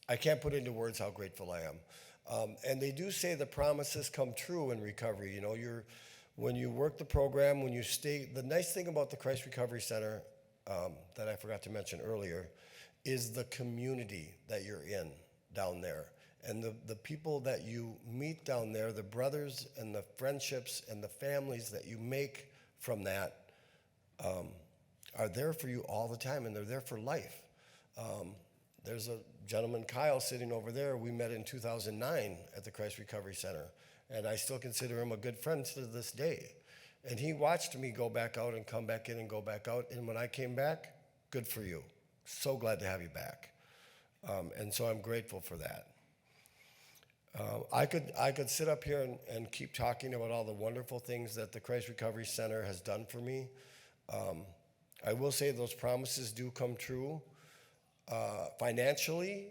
I can't put into words how grateful I am. And they do say the promises come true in recovery. When you work the program, when you stay, the nice thing about the Christ Recovery Center that I forgot to mention earlier is the community that you're in down there. And the people that you meet down there, the brothers and the friendships and the families that you make from that are there for you all the time, and they're there for life. There's a gentleman, Kyle, sitting over there. We met in 2009 at the Christ Recovery Center, and I still consider him a good friend to this day. And he watched me go back out and come back in and go back out, and when I came back, good for you. So glad to have you back. And so I'm grateful for that. I could sit up here and keep talking about all the wonderful things that the Christ Recovery Center has done for me. I will say those promises do come true financially,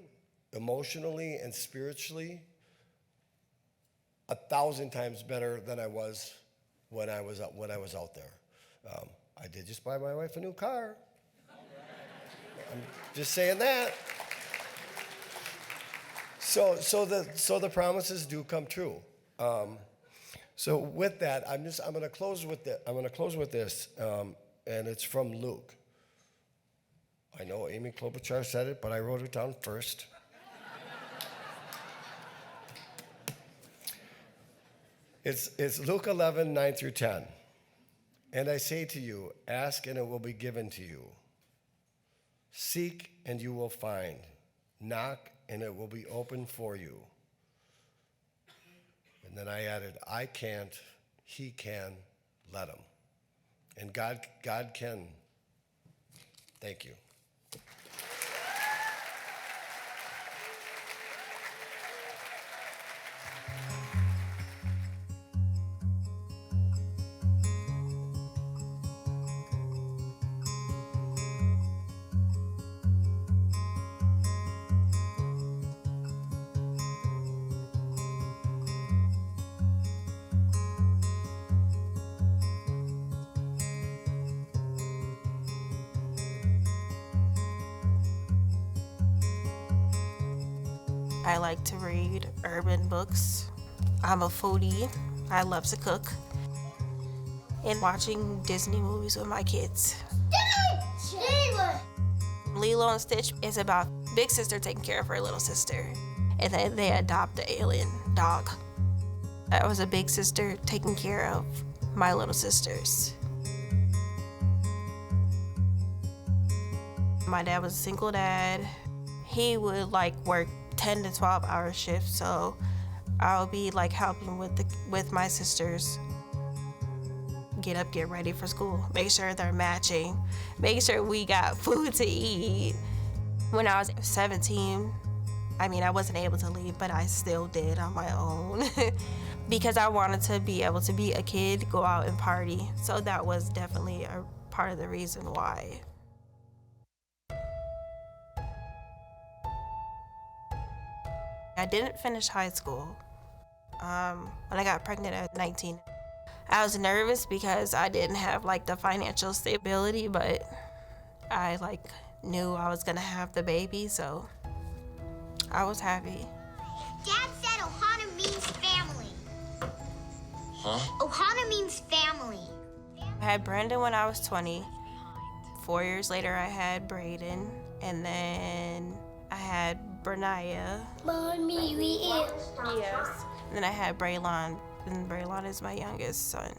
emotionally, and spiritually 1,000 times better than I was when I was out there. I did just buy my wife a new car. I'm just saying that. So the promises do come true. So with that, I'm going to close with this, and it's from Luke. I know Amy Klobuchar said it, but I wrote it down first. It's Luke 11, 9 through 10. And I say to you, ask and it will be given to you. Seek and you will find. Knock and it will be open for you. And then I added, I can't, he can, let him. And God can. Thank you. I like to read urban books. I'm a foodie. I love to cook. And watching Disney movies with my kids. Lilo and Stitch is about big sister taking care of her little sister. And then they adopt the alien dog. I was a big sister taking care of my little sisters. My dad was a single dad. He would work 10 to 12 hour shifts, so I'll be helping with my sisters get up, get ready for school, make sure they're matching, make sure we got food to eat. When I was 17, I wasn't able to leave, but I still did on my own because I wanted to be able to be a kid, go out and party. So that was definitely a part of the reason why. I didn't finish high school. When I got pregnant at 19, I was nervous because I didn't have the financial stability, but I knew I was gonna have the baby, so I was happy. Dad said Ohana means family. Huh? Ohana means family. I had Brandon when I was 20. 4 years later, I had Braden, and then I had Bernaya. Mommy, we eat. Yes. And then I had Braylon, and Braylon is my youngest son.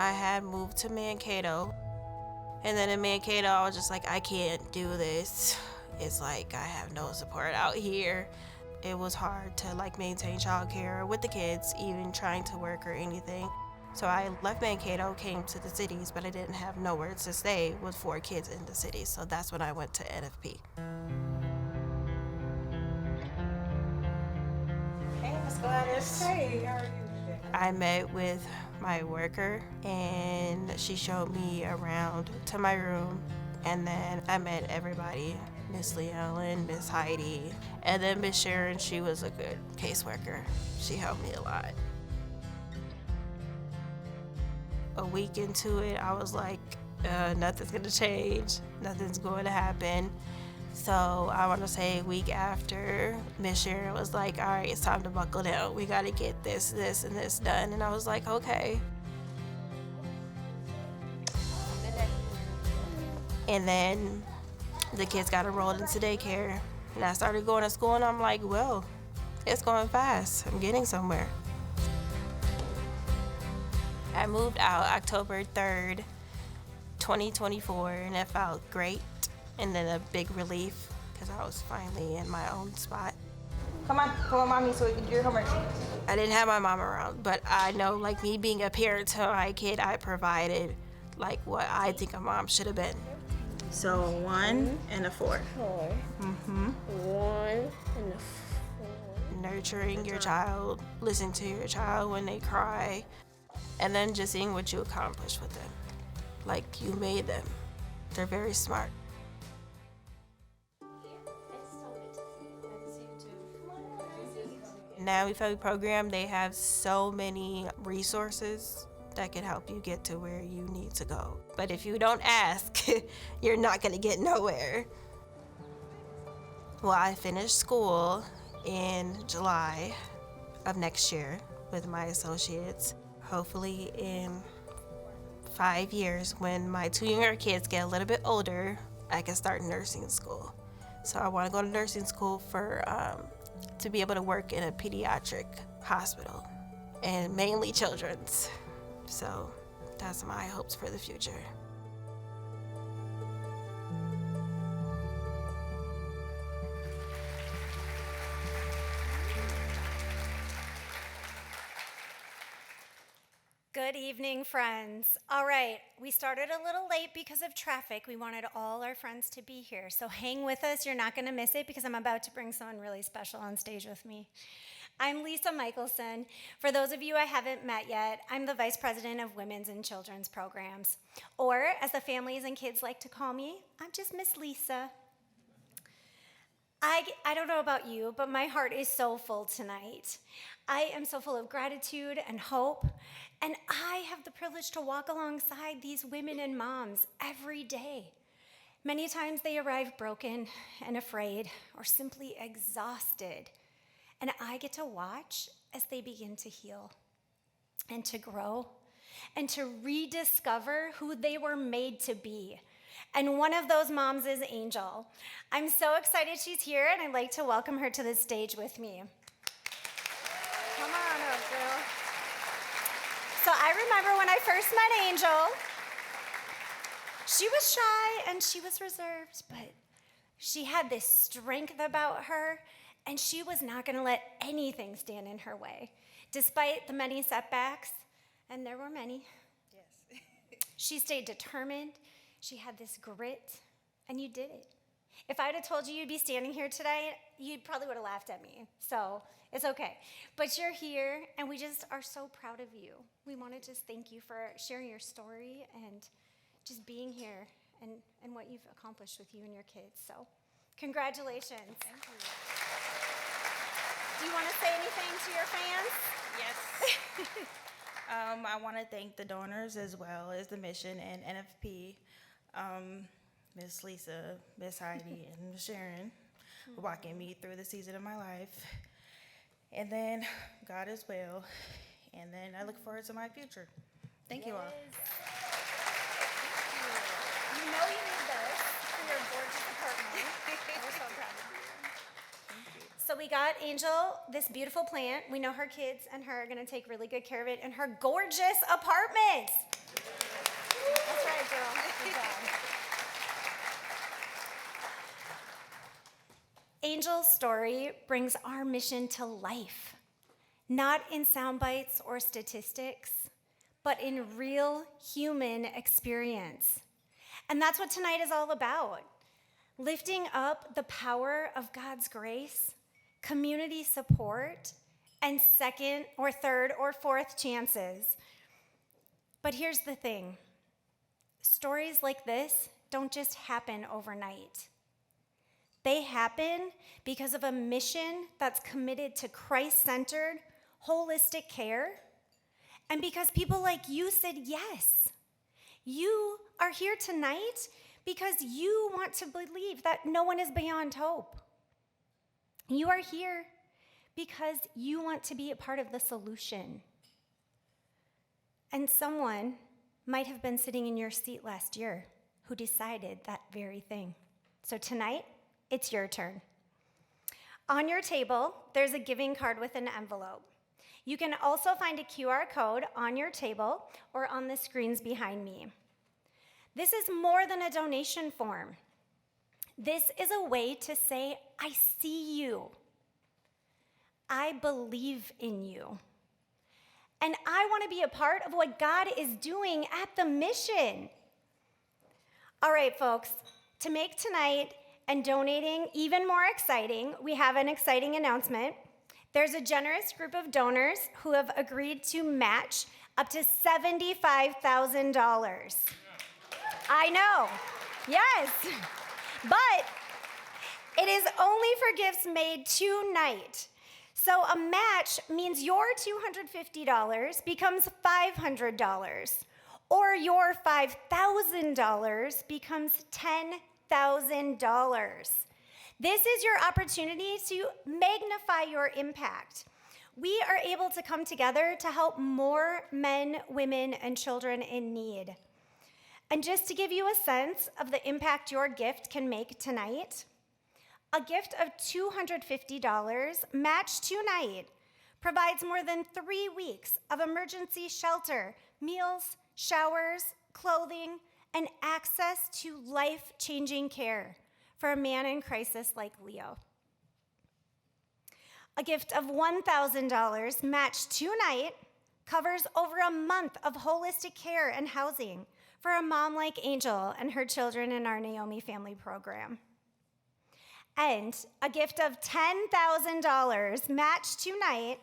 I had moved to Mankato. And then in Mankato, I was just like, I can't do this. It's like I have no support out here. It was hard to like maintain childcare with the kids, even trying to work or anything. So I left Mankato, came to the cities, but I didn't have nowhere to stay with 4 kids in the cities. So that's when I went to NFP. Hey, Ms. Gladys. Hey, how are you today? I met with my worker and she showed me around to my room, and then I met everybody. Miss Lee Ellen, Miss Heidi, and then Miss Sharon. She was a good caseworker. She helped me a lot. A week into it, I was like, nothing's gonna change, nothing's going to happen. So I want to say a week after, Miss Sharon was like, all right, it's time to buckle down. We got to get this, this, and this done. And I was like, okay. And then the kids got enrolled into daycare. And I started going to school, and I'm like, well, it's going fast. I'm getting somewhere. I moved out October 3rd, 2024, and it felt great. And then a big relief, because I was finally in my own spot. Come on, mommy, so we can do your homework. I didn't have my mom around, but I know, like me being a parent to my kid, I provided like what I think a mom should have been. So 1 and a 4. 4. Mm-hmm. 1 and a 4. Nurturing your child, listening to your child when they cry, and then just seeing what you accomplished with them. Like you made them. They're very smart. Naomi Family Program, they have so many resources that can help you get to where you need to go. But if you don't ask, you're not gonna get nowhere. Well, I finished school in July of next year with my associates. Hopefully in 5 years, when my 2 younger kids get a little bit older, I can start nursing school. So I wanna go to nursing school for to be able to work in a pediatric hospital, and mainly children's. So that's my hopes for the future. Good evening, friends. All right, we started a little late because of traffic. We wanted all our friends to be here. So hang with us. You're not going to miss it because I'm about to bring someone really special on stage with me. I'm Lisa Michaelson. For those of you I haven't met yet, I'm the Vice President of Women's and Children's Programs. Or, as the families and kids like to call me, I'm just Miss Lisa. I don't know about you, but my heart is so full tonight. I am so full of gratitude and hope, and I have the privilege to walk alongside these women and moms every day. Many times they arrive broken and afraid or simply exhausted, and I get to watch as they begin to heal and to grow and to rediscover who they were made to be. And one of those moms is Angel. I'm so excited she's here, and I'd like to welcome her to the stage with me. Come on up, girl. So I remember when I first met Angel, she was shy and she was reserved, but she had this strength about her, and she was not going to let anything stand in her way, despite the many setbacks, and there were many. Yes. She stayed determined. She had this grit, and you did it. If I'd have told you you'd be standing here today, you probably would have laughed at me. So it's okay. But you're here, and we just are so proud of you. We want to just thank you for sharing your story and just being here and what you've accomplished with you and your kids. So congratulations. Thank you. Do you want to say anything to your fans? Yes. I want to thank the donors as well as the mission and NFP. Miss Lisa, Miss Heidi, and Miss Sharon walking me through the season of my life. And then God as well. And then I look forward to my future. Thank you all. You know you need this for your gorgeous apartment. We're so proud of you. Thank you. So we got Angel this beautiful plant. We know her kids and her are going to take really good care of it in her gorgeous apartment. That's right, girl. Good job. Angel's story brings our mission to life, not in sound bites or statistics, but in real human experience. And that's what tonight is all about. Lifting up the power of God's grace, community support, and second or third or fourth chances. But here's the thing. Stories like this don't just happen overnight. They happen because of a mission that's committed to Christ-centered, holistic care, and because people like you said yes. You are here tonight because you want to believe that no one is beyond hope. You are here because you want to be a part of the solution. And someone might have been sitting in your seat last year who decided that very thing. So tonight, it's your turn. On your table, there's a giving card with an envelope. You can also find a QR code on your table or on the screens behind me. This is more than a donation form. This is a way to say, I see you. I believe in you. And I want to be a part of what God is doing at the mission. All right, folks, to make tonight and donating even more exciting, we have an exciting announcement. There's a generous group of donors who have agreed to match up to $75,000. I know, yes, but it is only for gifts made tonight. So a match means your $250 becomes $500, or your $5,000 becomes $10,000. This is your opportunity to magnify your impact. We are able to come together to help more men, women, and children in need. And just to give you a sense of the impact your gift can make tonight, a gift of $250 matched tonight provides more than 3 weeks of emergency shelter, meals, showers, clothing, and access to life-changing care for a man in crisis like Leo. A gift of $1,000 matched tonight covers over a month of holistic care and housing for a mom like Angel and her children in our Naomi family program. And a gift of $10,000 matched tonight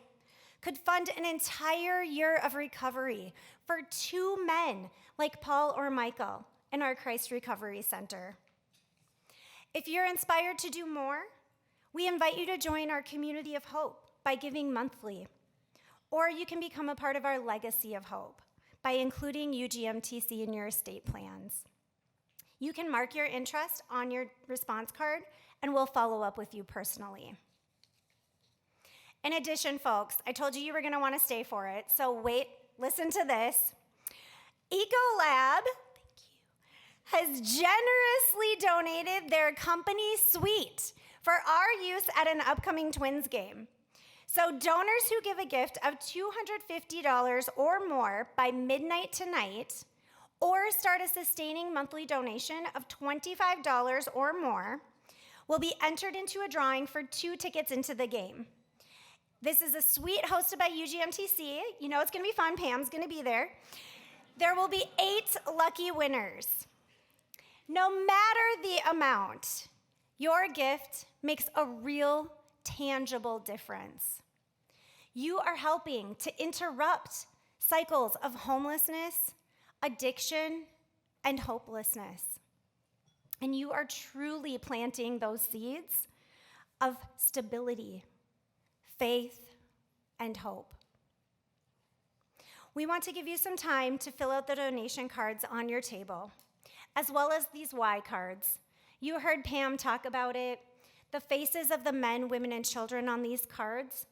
could fund an entire year of recovery for 2 men like Paul or Mychael in our Christ Recovery Center. If you're inspired to do more, we invite you to join our community of hope by giving monthly. Or you can become a part of our legacy of hope by including UGMTC in your estate plans. You can mark your interest on your response card, and we'll follow up with you personally. In addition, folks, I told you were gonna wanna stay for it, so wait, listen to this. Ecolab, has generously donated their company suite for our use at an upcoming Twins game. So donors who give a gift of $250 or more by midnight tonight, or start a sustaining monthly donation of $25 or more, will be entered into a drawing for 2 tickets into the game. This is a suite hosted by UGMTC. You know it's gonna be fun, Pam's gonna be there. There will be 8 lucky winners. No matter the amount, your gift makes a real, tangible difference. You are helping to interrupt cycles of homelessness, addiction, and hopelessness. And you are truly planting those seeds of stability, faith, and hope. We want to give you some time to fill out the donation cards on your table, as well as these Y cards. You heard Pam talk about it. The faces of the men, women, and children on these cards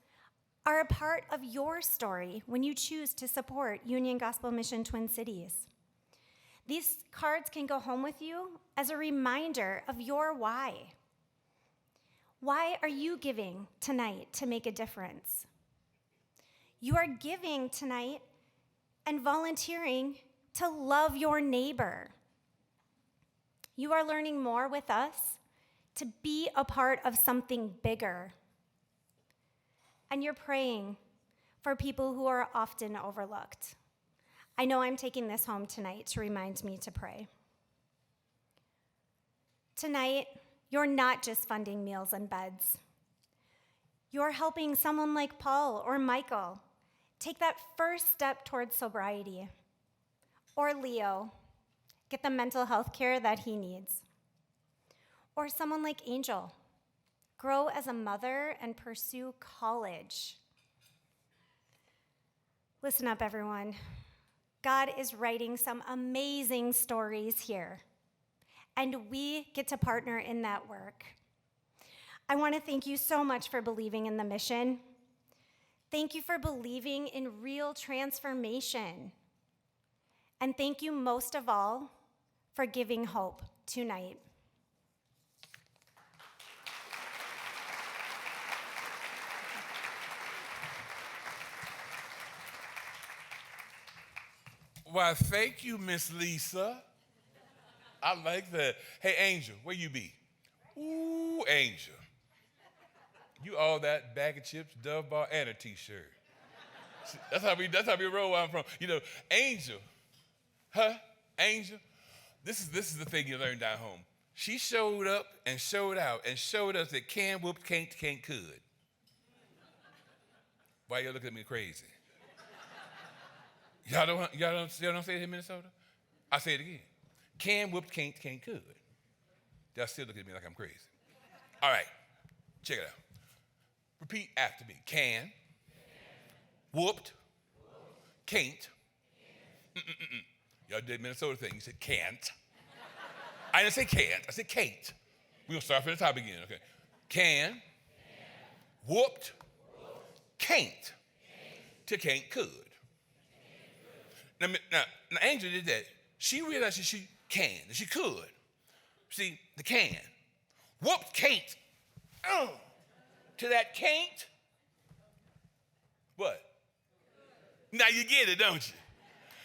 are a part of your story when you choose to support Union Gospel Mission Twin Cities. These cards can go home with you as a reminder of your why. Why are you giving tonight to make a difference? You are giving tonight and volunteering to love your neighbor. You are learning more with us to be a part of something bigger. And you're praying for people who are often overlooked. I know I'm taking this home tonight to remind me to pray. Tonight, you're not just funding meals and beds. You're helping someone like Paul or Michael take that first step towards sobriety. Or Leo, get the mental health care that he needs. Or someone like Angel, grow as a mother and pursue college. Listen up, everyone. God is writing some amazing stories here, and we get to partner in that work. I want to thank you so much for believing in the mission. Thank you for believing in real transformation. And thank you most of all for giving hope tonight. Why, thank you, Miss Lisa. I like that. Hey, Angel, where you be? Ooh, Angel. You all that bag of chips, Dove bar, and a T-shirt. That's how we roll where I'm from. You know, Angel, Angel, this is the thing you learned down home. She showed up and showed out and showed us that can whoop, can't could. Why you looking at me crazy? Y'all don't say it here in Minnesota? I say it again. Can whooped, can't could. Y'all still look at me like I'm crazy. All right, check it out. Repeat after me. Can, whooped, can't. Y'all did Minnesota thing. You said can't. I didn't say can't. I said can't. We're going to start from the top again, okay? Can, whooped, can't, to can't could. Now, Angel did that. She realized that she can, that she could. See, the can. Whooped can't. To that can't. What? Now you get it, don't you?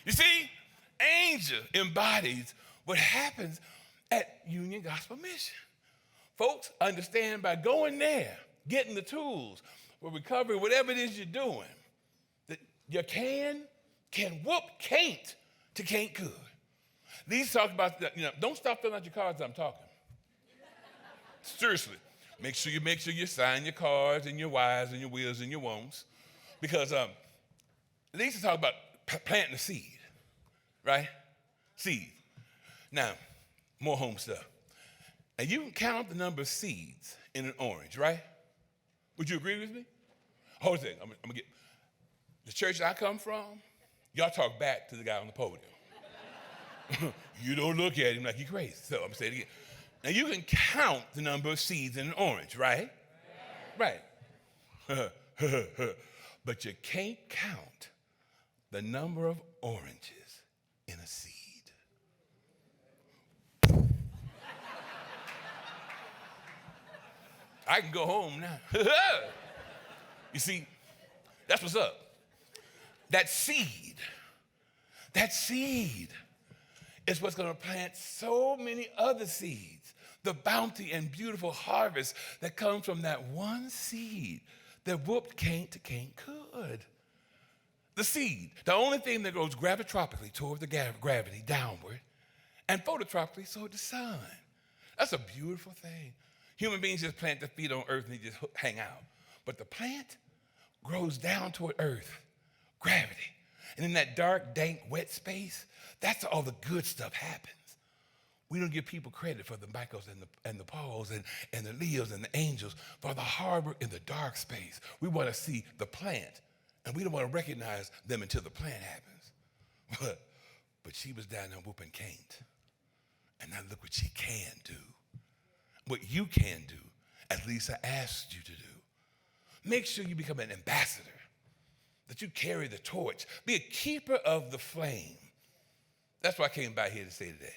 You see, Angel embodies what happens at Union Gospel Mission. Folks understand by going there, getting the tools for recovery, whatever it is you're doing, that you can whoop can't to can't could. These talk about, don't stop filling out your cards as I'm talking. Seriously. Make sure you sign your cards and your whys and your wills and your won'ts. Because Lisa talked about planting a seed, right? Seed. Now, more home stuff. And you can count the number of seeds in an orange, right? Would you agree with me? Hold on a second. I'm going to get the church I come from. Y'all talk back to the guy on the podium. You don't look at him like he's crazy. So I'm going to say it again. Now, you can count the number of seeds in an orange, right? Right. But you can't count the number of oranges in a seed. I can go home now. You see, that's what's up. That seed is what's going to plant so many other seeds. The bounty and beautiful harvest that comes from that one seed that whooped can't to can't could. The seed, the only thing that goes gravitropically toward the gravity downward and phototropically toward the sun. That's a beautiful thing. Human beings just plant their feet on earth and they just hang out. But the plant grows down toward earth, gravity. And in that dark, dank, wet space, that's all the good stuff happens. We don't give people credit for the Michaels and the Pauls and the Leos and the angels for the hard work in the dark space. We want to see the plant, and we don't want to recognize them until the plant happens. But she was down there whooping can't. And now look what she can do. What you can do, as Lisa asked you to do. Make sure you become an ambassador, that you carry the torch. Be a keeper of the flame. That's what I came by here to say today.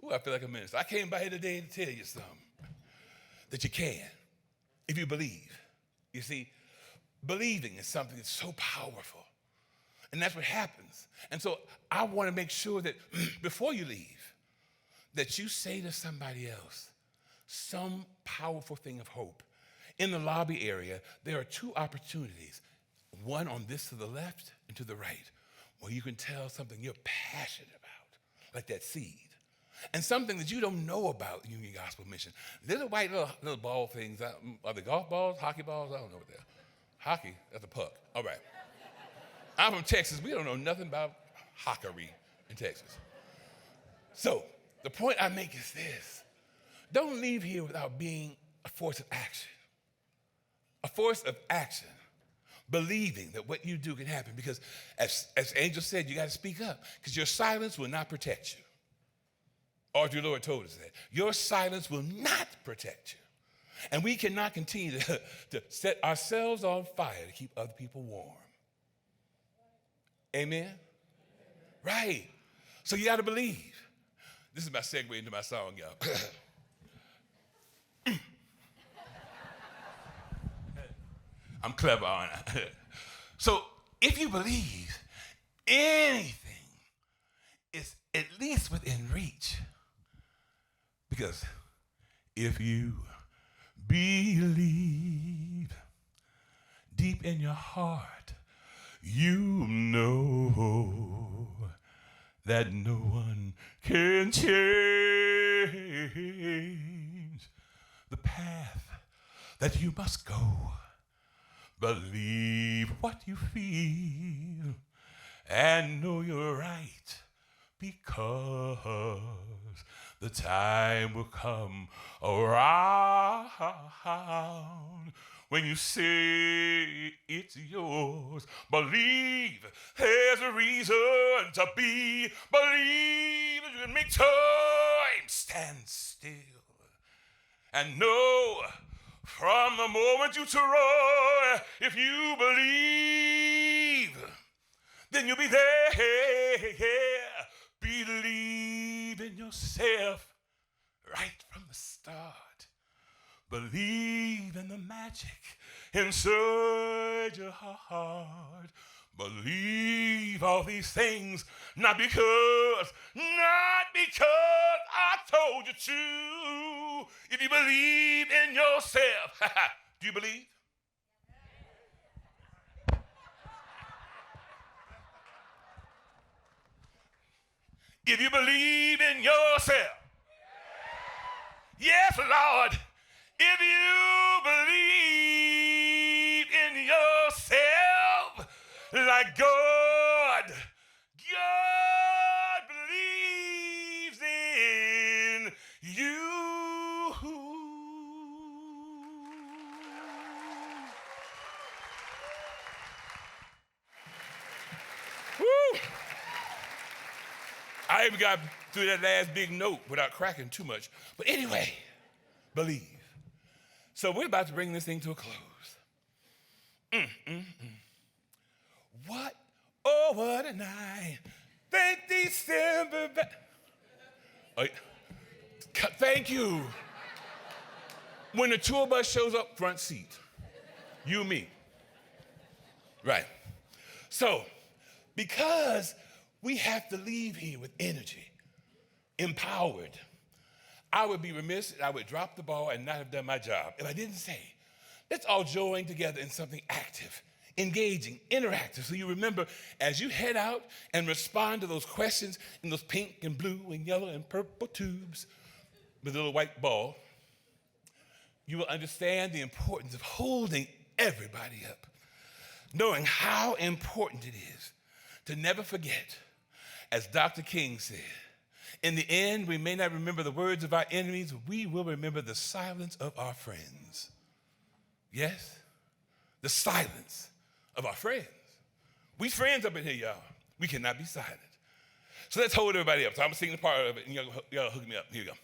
Ooh, I feel like a minister. I came by here today to tell you something. That you can. if you believe. You see, believing is something that's so powerful. And that's what happens. And so I want to make sure that before you leave, that you say to somebody else some powerful thing of hope. In the lobby area, there are two opportunities, one on this to the left and to the right, where you can tell something you're passionate about, like that seed, and something that you don't know about Union Gospel Mission. Little white little ball things, are they golf balls, hockey balls? I don't know what they're. Hockey, that's a puck. All right. I'm from Texas. We don't know nothing about hockery in Texas. So the point I make is this. Don't leave here without being a force of action. A force of action. Believing that what you do can happen. Because as Angel said, you got to speak up. Because your silence will not protect you. Audrey Lord told us that. Your silence will not protect you. And we cannot continue to set ourselves on fire to keep other people warm. Amen? Right. So you got to believe. This is my segue into my song, y'all. I'm clever, aren't I? So if you believe anything is at least within reach, because if you believe deep in your heart, you know that no one can change the path that you must go. Believe what you feel and know you're right, because the time will come around when you say it's yours. Believe there's a reason to be. Believe you can make time stand still. And know from the moment you try, if you believe, then you'll be there. Believe in yourself right from the start. Believe in the magic inside your heart. Believe all these things, not because I told you to. If you believe in yourself, do you believe? If you believe in yourself, yes, Lord. If you believe in yourself, like God believes in you. Woo! I even got through that last big note without cracking too much. But anyway, believe. So we're about to bring this thing to a close. What? Oh, what a night. Thank December. Thank you. When the tour bus shows up, front seat. You and me. Right. So, because we have to leave here with energy, empowered, I would be remiss and I would drop the ball and not have done my job if I didn't say, let's all join together in something active, engaging, interactive. So you remember, as you head out and respond to those questions in those pink and blue and yellow and purple tubes with a little white ball, you will understand the importance of holding everybody up, knowing how important it is to never forget, as Dr. King said, in the end, we may not remember the words of our enemies, we will remember the silence of our friends. Yes? The silence of our friends. We friends up in here, y'all. We cannot be silent. So let's hold everybody up. So I'm singing part of it, and y'all hook me up. Here we go.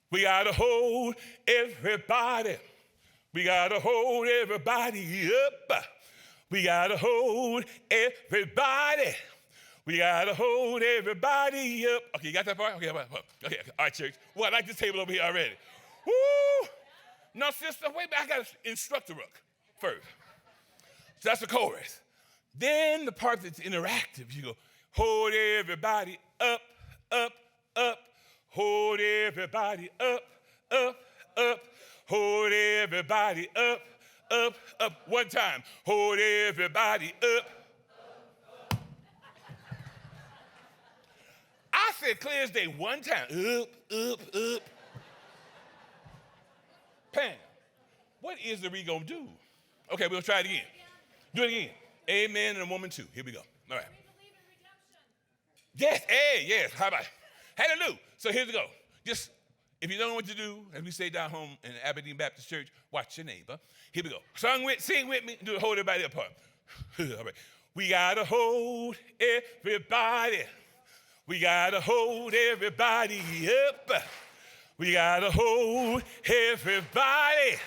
We gotta hold everybody. We gotta hold everybody up. We gotta hold everybody. We gotta hold everybody up. Okay, you got that part? Okay, all right, church. Well, I like this table over here already. Woo! No, sister, wait, I got to instruct the rook first. So that's the chorus. Then the part that's interactive, you go, hold everybody up, up, up. Hold everybody up, up, up. Hold everybody up, up, up. One time. Hold everybody up. I said clear as day one time. Up, up, up. Pam, what is the we gonna do? Okay, we'll try it again. Do it again. Amen and a woman too. Here we go. All right. Yes, hey, yes. How about it? Hallelujah. So here we go. Just, if you don't know what to do, as we say down home in Aberdeen Baptist Church, watch your neighbor. Here we go. Sing with me. Do it, hold everybody apart. All right. We got to hold everybody. We got to hold everybody up. We got to hold everybody.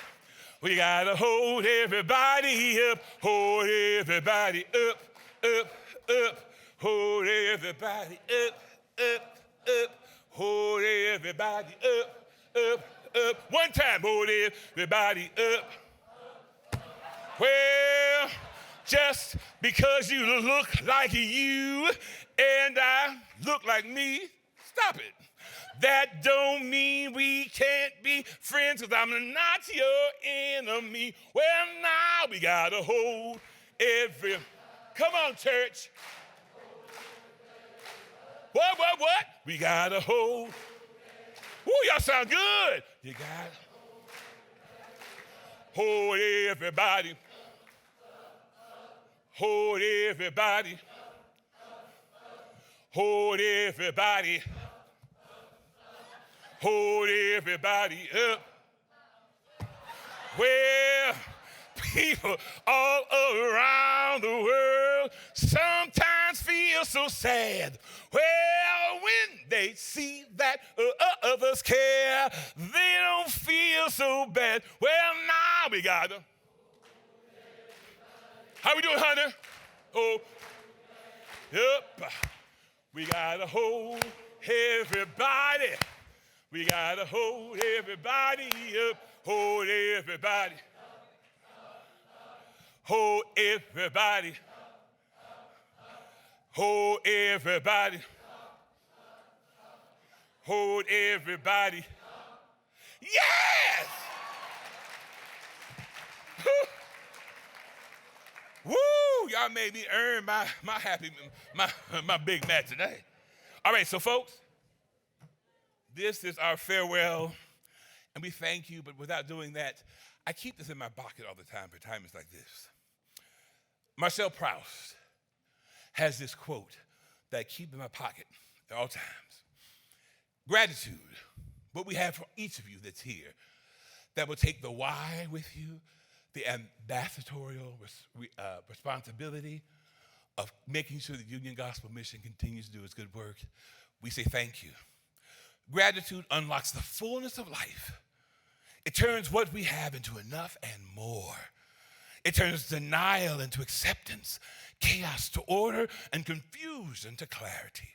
We got to hold everybody up. Hold everybody up, up, up. Hold everybody up, up, up. Hold everybody up, up, up. One time, hold everybody up. Well, just because you look like you and I look like me, stop it. That don't mean we can't be friends, because I'm not your enemy. Well, now we got to hold every... Come on, church. What? We got to hold. Ooh, y'all sound good. You got to hold everybody. Hold everybody. Hold everybody. Hold everybody up. Well, people all around the world sometimes feel so sad. Well, when they see that others care, they don't feel so bad. Well, now we got to. How we doing, Hunter? Oh, yep. We got to hold everybody. We got to hold everybody up. Hold everybody. Hold everybody. Hold everybody. Hold everybody. Yes! Woo! Y'all made me earn my Big Mac today. All right, so folks, this is our farewell, and we thank you, but without doing that, I keep this in my pocket all the time for times like this. Marcel Proust has this quote that I keep in my pocket at all times. Gratitude, what we have for each of you that's here, that will take the why with you, the ambassadorial responsibility of making sure the Union Gospel Mission continues to do its good work. We say thank you. Gratitude unlocks the fullness of life. It turns what we have into enough and more. It turns denial into acceptance, chaos to order, and confusion to clarity.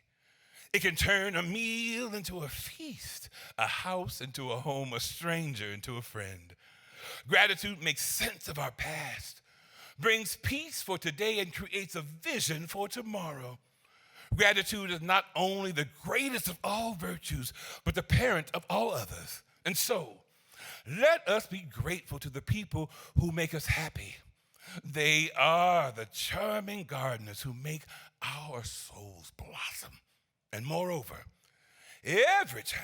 It can turn a meal into a feast, a house into a home, a stranger into a friend. Gratitude makes sense of our past, brings peace for today, and creates a vision for tomorrow. Gratitude is not only the greatest of all virtues, but the parent of all others. And so, let us be grateful to the people who make us happy. They are the charming gardeners who make our souls blossom. And moreover, every time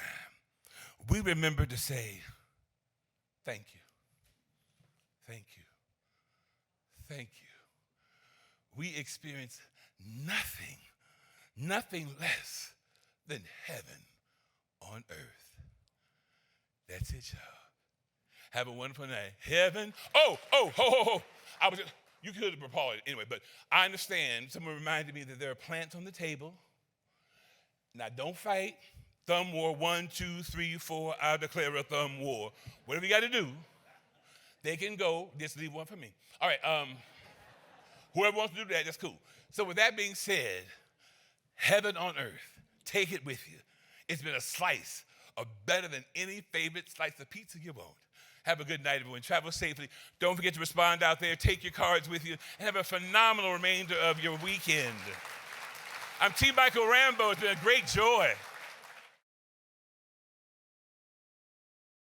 we remember to say, thank you, thank you, thank you, we experience nothing less than heaven on earth. That's it, y'all. Have a wonderful night. Heaven. Oh. You could have Paul anyway, but I understand. Someone reminded me that there are plants on the table. Now, don't fight. Thumb war, 1, 2, 3, 4. I declare a thumb war. Whatever you got to do, they can go. Just leave one for me. All right. Whoever wants to do that, that's cool. So with that being said, heaven on earth, take it with you. It's been a slice of better than any favorite slice of pizza you want. Have a good night, everyone. Travel safely. Don't forget to respond out there. Take your cards with you, and have a phenomenal remainder of your weekend. I'm T. Michael Rambo. It's been a great joy.